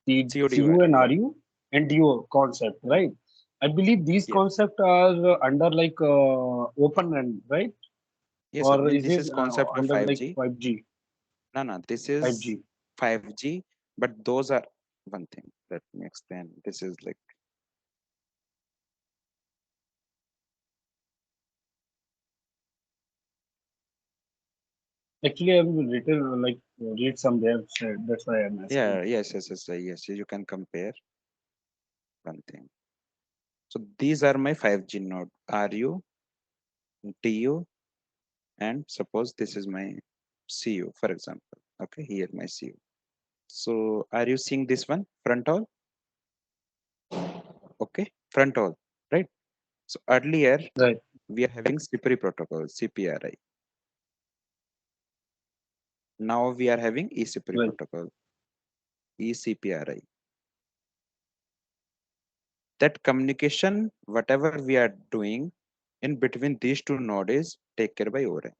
COD CU value, and yeah. RU and DO concept, right? I believe these Yes, concepts are under like open end, right? yes, I Or mean is this it is concept of under like 5G. 5G? No, no, this is 5G. 5G, but those are one thing. Let me explain. This is like, Actually, I've written like read somewhere, so that's why I'm asking. yeah, yes, yes, yes, yes. You can compare one thing. So these are my 5G node, RU, TU, and suppose this is my CU, for example. Okay, here my CU. So are you seeing this one? Front all? Okay, front all, right? So earlier Right. we are having CPRI protocol, CPRI. Now we are having eCPRI Right. protocol, eCPRI. That communication, whatever we are doing in between these two nodes is take care by ORAN.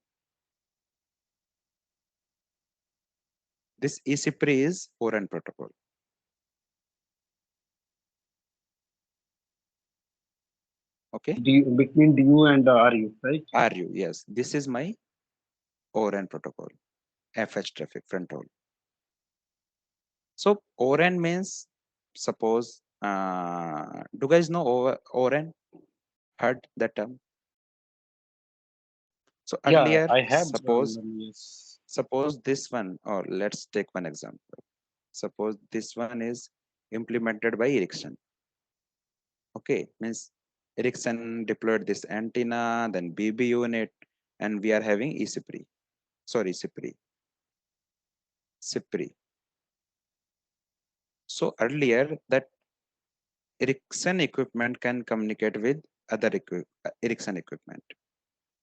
This eCPRI is ORAN protocol. Okay, Between DU and RU, right? RU, yes, this is my ORAN protocol, FH traffic front haul. So ORAN means, suppose, do you guys know ORAN? Heard that term? So Yeah, earlier, I have suppose yes. suppose this one, or let's take one example. Suppose this one is implemented by Ericsson. Okay, means Ericsson deployed this antenna, then BB unit, and we are having eCPRI. Sorry, CPRI. So earlier that Ericsson equipment can communicate with other Ericsson equipment.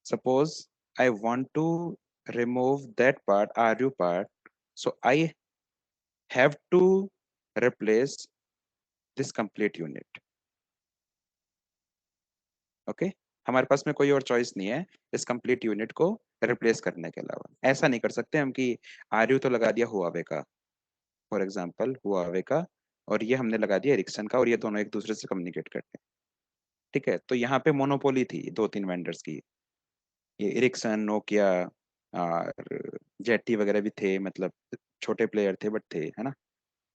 Suppose I want to remove that part, RU part, so I have to replace this complete unit. Okay, हमारे पास में कोई और choice नहीं है इस complete unit को replace करने के अलावा। ऐसा नहीं कर सकते हम कि आरयू तो लगा दिया हुआवे का, फॉर एग्जांपल हुआवे का, और ये हमने लगा दिया एरिक्सन का, और ये दोनों एक दूसरे से कम्युनिकेट करते हैं। ठीक है, तो यहाँ पे मोनोपोली थी 2-3 वेंडर्स की, ये एरिक्सन, नोकिया और जेटी वगैरह भी थे, मतलब छोटे प्लेयर थे बट थे, है ना।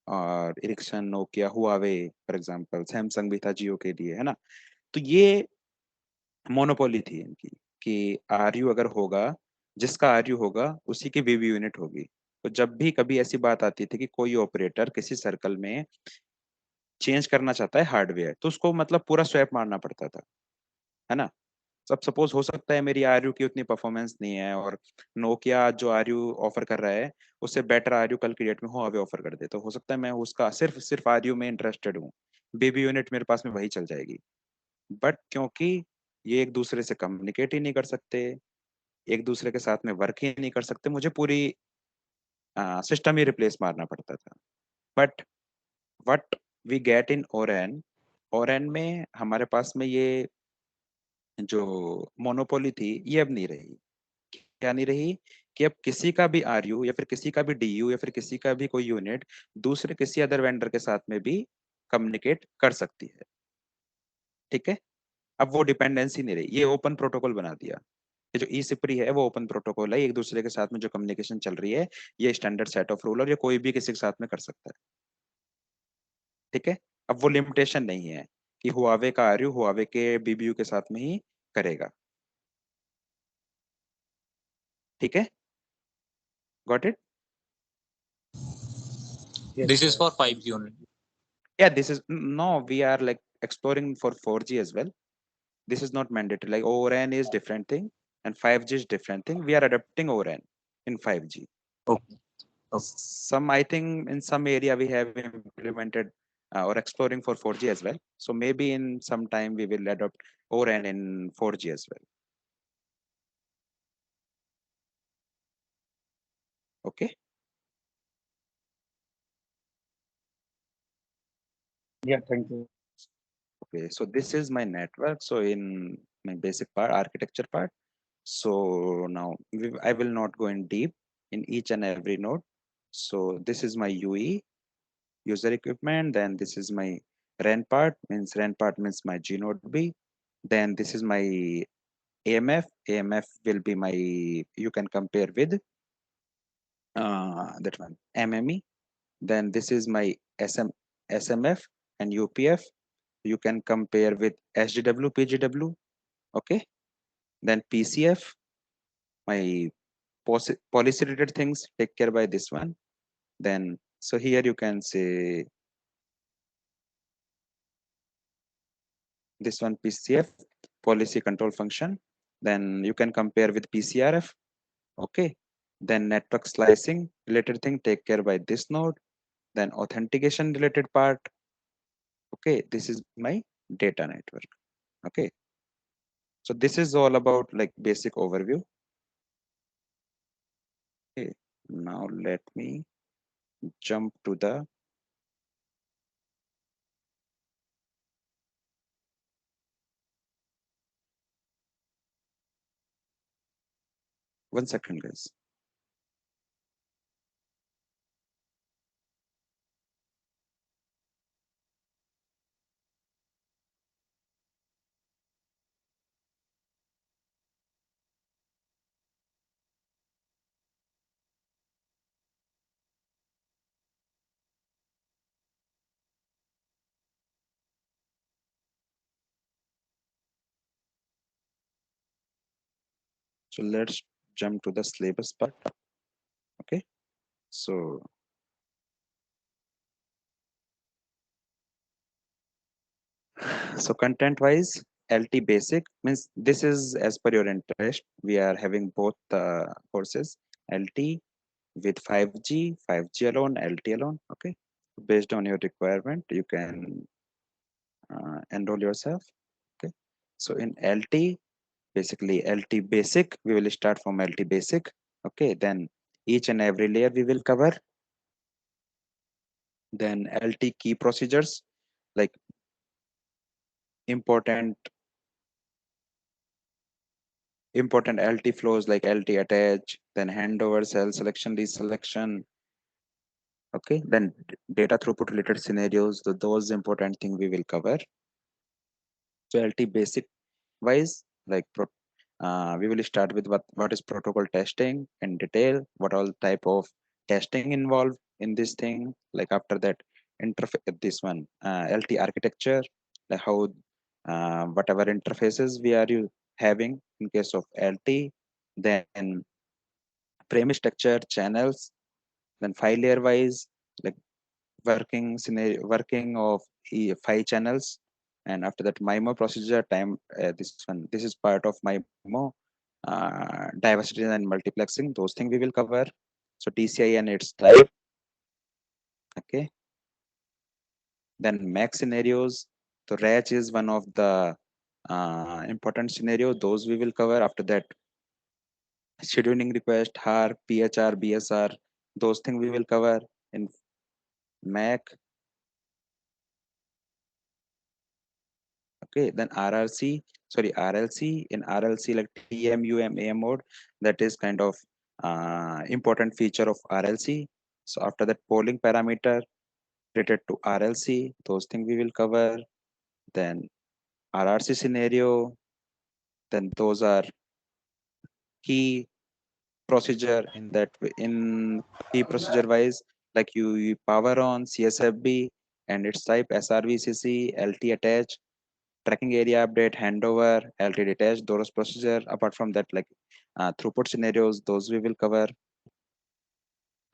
और Ericsson, Nokia, Huawei, for example Samsung भी था जियो के लिए, है ना। तो ये मोनोपोली थी इनकी कि आरयू अगर होगा, जिसका आरयू होगा उसी की बीबी यूनिट होगी। तो जब भी कभी ऐसी बात आती थी कि कोई ऑपरेटर किसी सर्कल में चेंज करना चाहता है हार्डवेयर, तो उसको मतलब पूरा स्वैप मारना पड़ता था, है ना। अब सपोज हो सकता है मेरी आरयू की उतनी परफॉर्मेंस नहीं है, और नोकिया जो आरयू ऑफर कर रहा है उससे बेटर आरयू कल की डेट में हुआवे ऑफर कर दे, तो हो सकता है मैं उसका सिर्फ सिर्फ आरयू में इंटरेस्टेड हूँ, बीबी यूनिट मेरे पास में वही चल जाएगी। बट क्योंकि ये एक दूसरे से कम्युनिकेट ही नहीं कर सकते, एक दूसरे के साथ में वर्क ही नहीं कर सकते, मुझे पूरी सिस्टम ही रिप्लेस मारना पड़ता था। But what we get in ORAN, ORAN में हमारे पास में ये जो मोनोपोली थी ये अब नहीं रही। क्या नहीं रही? कि अब किसी का भी आरयू या फिर किसी का भी डीयू या फिर किसी का भी कोई यूनिट दूसरे किसी अदर वेंडर के साथ में भी कम्युनिकेट कर सकती है। ठीक है, अब वो डिपेंडेंसी नहीं रही, ये ओपन प्रोटोकॉल बना दिया। ये जो ई सिपरी है वो ओपन प्रोटोकॉल है, एक दूसरे के साथ में जो कम्युनिकेशन चल रही है ये स्टैंडर्ड सेट ऑफ रूल, और ये कोई भी किसी के साथ में कर सकता है। ठीक है, अब वो लिमिटेशन नहीं है कि हुआवे का आरयू हुआवे के बीबीयू के साथ में ही करेगा। ठीक है, got it? Yes, This is sir. for 5G only. Yeah, this is no, we are like exploring for 4G as well. This is not mandatory. Like ORAN is different thing and 5G is different thing. We are adapting ORAN in 5G. Okay. Okay. Some, I think in some area we have implemented or exploring for 4G as well. So maybe in some time we will adopt ORAN in 4G as well. Okay. Yeah, thank you. Okay. So this is my network. So in my basic part, architecture part. So now I will not go in deep in each and every node. So this is my UE user equipment. Then this is my RAN part, means RAN part means my G node B. Then this is my AMF. AMF will be my, you can compare with that one, MME. Then this is my SMF and UPF. You can compare with SGW, PGW. Okay. Then PCF, my policy related things take care by this one. Then, so here you can say this one PCF, policy control function. Then you can compare with PCRF. Okay. Then network slicing related thing take care by this node. Then authentication related part. Okay. This is my data network. Okay. So this is all about like basic overview. Okay. Now let me jump to the one second, guys. So let's jump to the syllabus part. Okay. So content wise, LT basic means this is as per your interest. We are having both courses, LT with 5G, 5G alone, LT alone. Okay. Based on your requirement, you can enroll yourself. Okay. So in LT, basically LT basic, we will start from LT basic. Okay. Then each and every layer we will cover. Then LT key procedures, like important LT flows like LT attach, then handover, cell selection, reselection. Okay, then data throughput related scenarios, those important thing we will cover. So LT basic wise, like we will start with what is protocol testing in detail, what all type of testing involved in this thing. Like after that, interface this one LT architecture, like how whatever interfaces we are having in case of LT, then frame structure, channels, then file layer wise, like working scenario, working of 5 channels, and after that MIMO procedure time. This one, this is part of MIMO, diversity and multiplexing. Those things we will cover. So TCI and its type. Okay. Then max scenarios. So RACH is one of the important scenario. Those we will cover. After that, scheduling request, HAR, PHR, BSR. Those things we will cover in Mac. Okay, then RRC, sorry, RLC. In RLC, like TMUM AM mode, that is kind of important feature of RLC. So after that, polling parameter related to RLC, those things we will cover. Then RRC scenario, then those are key procedure in that in key procedure wise, like you power on CSFB and its type SRVCC, LT attach. tracking area update, handover, LTD test, those procedure. Apart from that, like throughput scenarios, those we will cover.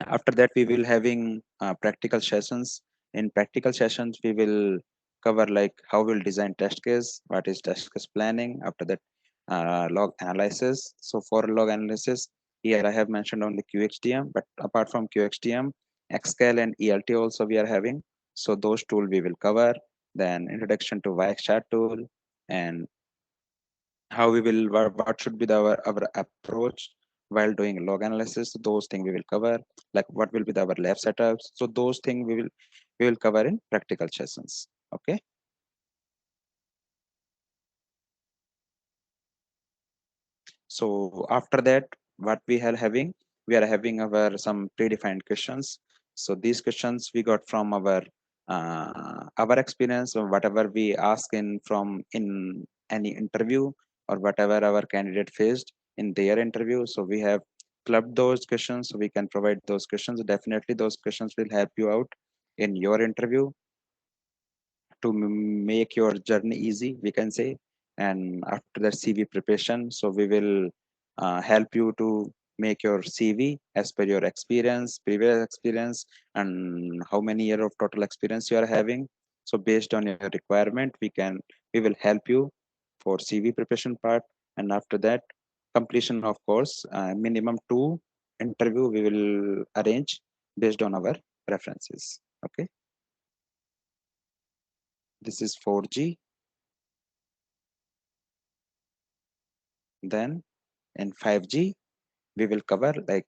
After that, we will having practical sessions. In practical sessions, we will cover like how we'll design test case, what is test case planning. After that, log analysis. So for log analysis, here I have mentioned only QXTM, but apart from QXTM, Xscale and ELT also we are having. So those tool we will cover. Then introduction to YXChat tool, and how we will what should be our approach while doing log analysis. Those things we will cover, like what will be our lab setups. So those things we will cover in practical sessions. Okay. So after that, what we are having our some predefined questions. So these questions we got from our experience, or whatever we ask in any interview, or whatever our candidate faced in their interview. So we have clubbed those questions, so we can provide those questions. Definitely those questions will help you out in your interview to make your journey easy, we can say. And after that, CV preparation, so we will help you to make your CV as per your experience, previous experience, and how many year of total experience you are having. So based on your requirement, we will help you for CV preparation part. And after that, completion of course, minimum 2 interview we will arrange based on our preferences. Okay, this is 4G. Then in 5G, we will cover like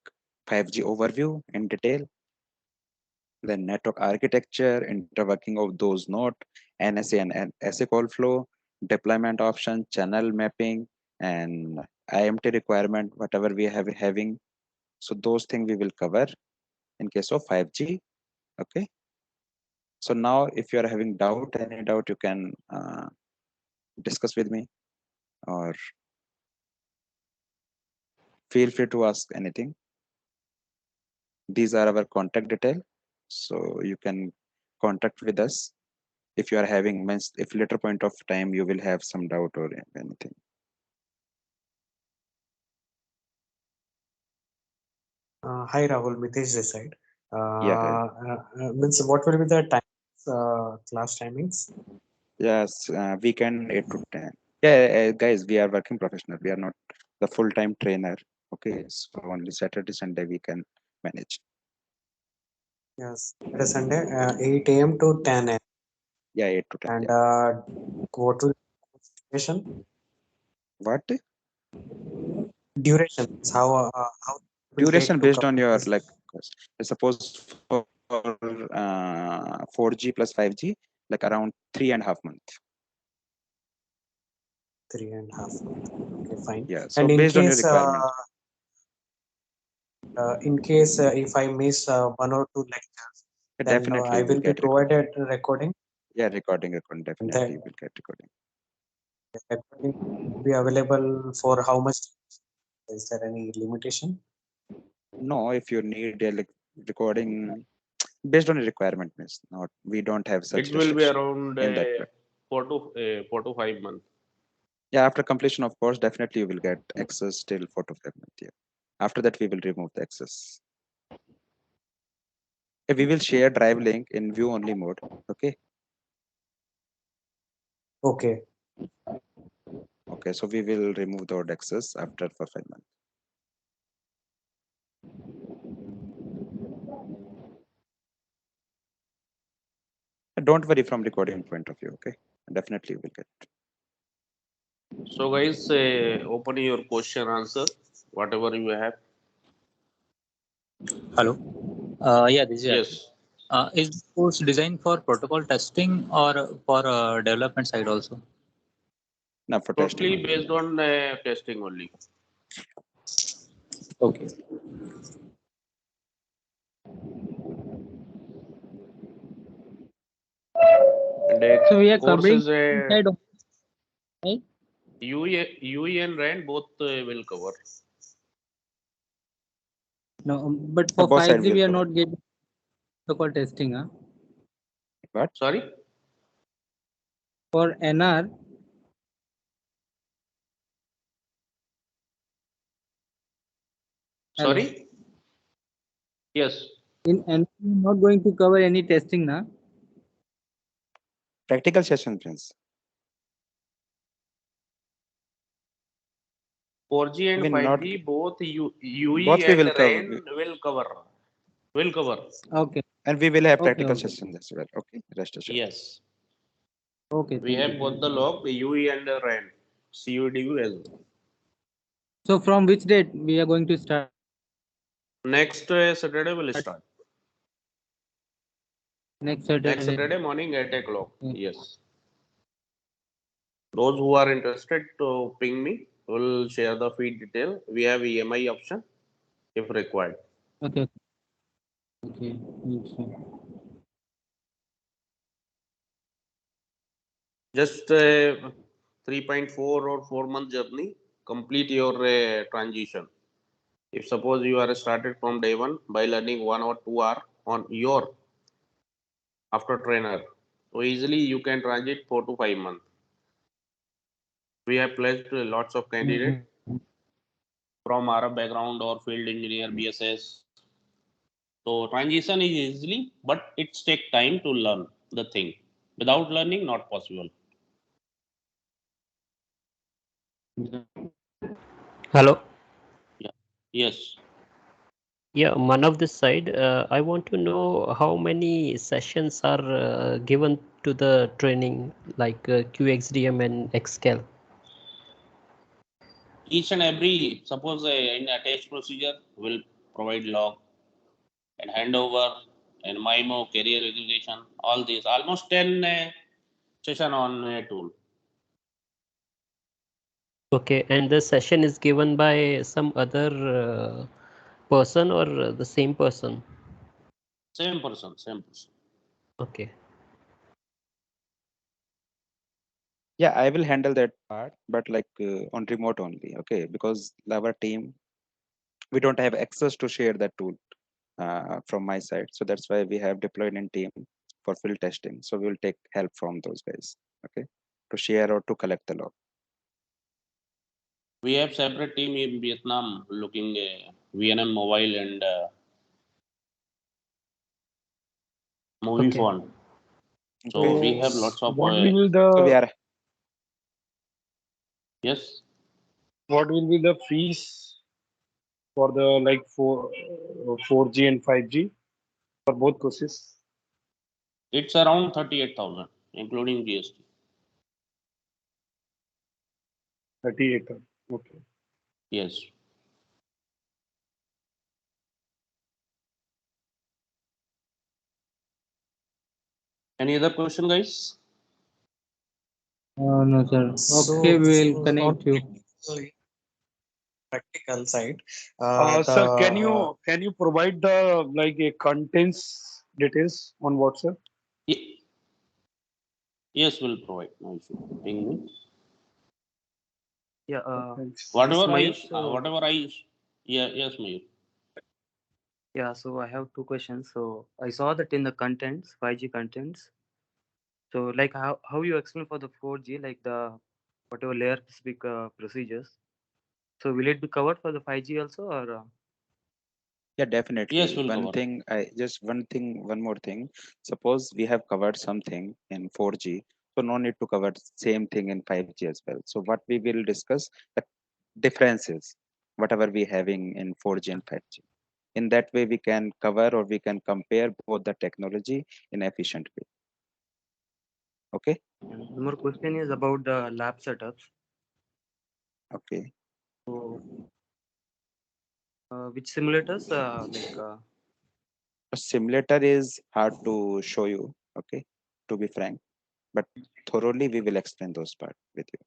5G overview in detail, then network architecture, interworking of those node, NSA and SA call flow, deployment option, channel mapping, and IMT requirement, whatever we have having. So those things we will cover in case of 5G. Okay. So now if you are having any doubt, you can discuss with me, or feel free to ask anything. These are our contact detail, so you can contact with us if you are having if later point of time you will have some doubt or anything. Hi Rahul, Mitesh this side. Yeah, hi. Means what will be the time, class timings? Yes, weekend 8 to 10. Yeah, guys, we are working professional, we are not the full-time trainer. Okay, so only Saturday Sunday we can manage. Yes, Saturday, Sunday, 8 a.m. to 10 a.m. Yeah, 8 to 10. And Yeah. what will duration? What Duration is how it will duration take to based on complete your this like, suppose for 4G plus 5G, like around 3.5 months. 3.5 months. Okay, fine. Yeah, so And based on your requirement. in case if I miss 1 or 2 lectures, then Definitely I you will will be get recording. provided a recording. Yeah, recording, And definitely that you will get recording. recording will be available for how much? Is there any limitation? No, if you need a like recording based on a requirement, means not, we don't have such It will be restriction around in that way. 4 to 5 months. Yeah, after completion of course, definitely you will get access till 4 to 5 months. Yeah. After that, we will remove the access. We will share drive link in view only mode. Okay. Okay. Okay. So we will remove the access after for 5 months. Don't worry from recording point of view. Okay. Definitely you will get. So, guys, open your question answer, whatever you have. Hello. Yeah, this is Archit. Yes, Is the course designed for protocol testing or for development side also? Now for testing totally only. based on testing only. Okay. And So we are course covering is inside of, right? UE and RAN both will cover. No, but For for both side 5G we will we are cover. not getting protocol testing. Huh? What? Sorry? For NR Hello. Sorry? Yes. In and not going to cover any testing now. Practical session, Prince. 4G and We not 5G, both UE both we and will cover, RAN will cover. Will cover. Okay. and we will have Okay. practical Okay. sessions as well. Okay, rest assured. Yes. Okay. We Thank you. have both the log, the UE and the RAN. CUDU as well. So from which date we are going to start? Next Saturday will start. Next Saturday. Next Saturday morning 8 o'clock. Yeah. Yes. Those who are interested to ping me will share the feed detail. We have EMI option if required. Okay. Okay. Yes, sir. Just 3.4 or 4 month journey. Complete your transition. If suppose you are started from day one by learning 1 or 2 hour on your after trainer, so easily you can transit 4 to 5 months. We have placed lots of candidates from Arab background or field engineer, BSS. So transition is easily, but it's take time to learn the thing. Without learning, not possible. Hello. Yeah. Yes. Yeah, one of this side. I want to know how many sessions are given to the training, like QXDM and XCal. Each and every, suppose in attached procedure will provide log and handover and MIMO, career registration, all these. Almost 10 session on tool. Okay, and the session is given by some other person or the same person? Same person, same person. Okay. Yeah, I will handle that part, but like on remote only. Okay, because our team, we don't have access to share that tool from my side. So that's why we have deployed in team for field testing. So we will take help from those guys. Okay, to share or to collect the log. We have separate team in Vietnam looking VNM mobile and movie Okay. phone. So Okay. we have So lots of what will So we the are yes. what will be the fees for the like for 4G and 5G for both courses? It's around 38,000, including GST. 38. Okay. Yes. Any other question, guys? No, sir. So Okay, we will on connect you. practical side, Sir, the can you provide the like a contents details on WhatsApp? Ye- Yes, we'll provide. No issue. Ping me. Yeah, Thanks. this Whatever Mayur. yeah, yes, Mayur. Yeah, so I have two questions. So I saw that in the contents, 5G contents. So like how you explain for the 4G, like the whatever layer specific procedures. So will it be covered for the 5G also, or Yeah, Yes, definitely. we'll One cover. thing, one more thing. Suppose we have covered something in 4G, so no need to cover same thing in 5G as well. So what we will discuss the differences, whatever we having in 4G and 5G. In that way, we can cover or we can compare both the technology in efficient way. Okay. and one more question is about the lab setups. Okay. So which simulators A simulator is hard to show you. Okay. To be frank, but thoroughly we will explain those part with you.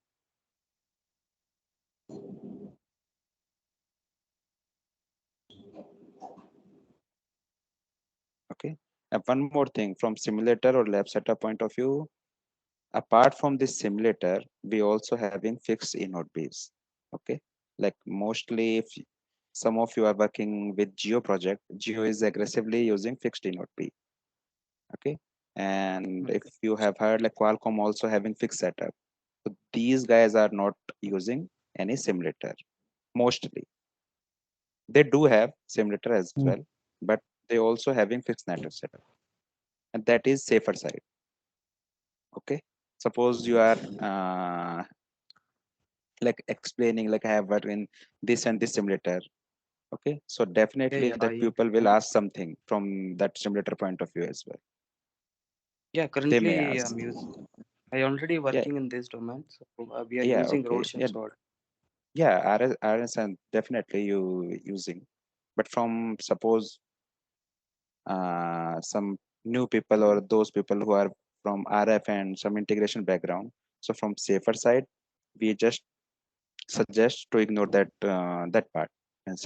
Okay. And one more thing from simulator or lab setup point of view, apart from this simulator, we also having fixed inode base. Okay. Like mostly if some of you are working with Geo project, Geo is aggressively using fixed inode B. Okay. And if okay. you have heard like Qualcomm also having fixed setup. So these guys are not using any simulator mostly. They do have simulator as Hmm. well, but they also having fixed network setup, and that is safer side. Okay, suppose you are like explaining like I have worked in this and this simulator. Okay, so definitely Yeah, the yeah, people will yeah. ask something from that simulator point of view as well. Yeah, They may currently ask. I'm using. I already Yeah, working in this domain, so we are yeah, using okay, roles and yeah, sort. yeah. RS and definitely you using, but from suppose some new people or those people who are from RF and some integration background. So from safer side, we just suggest to ignore that that part and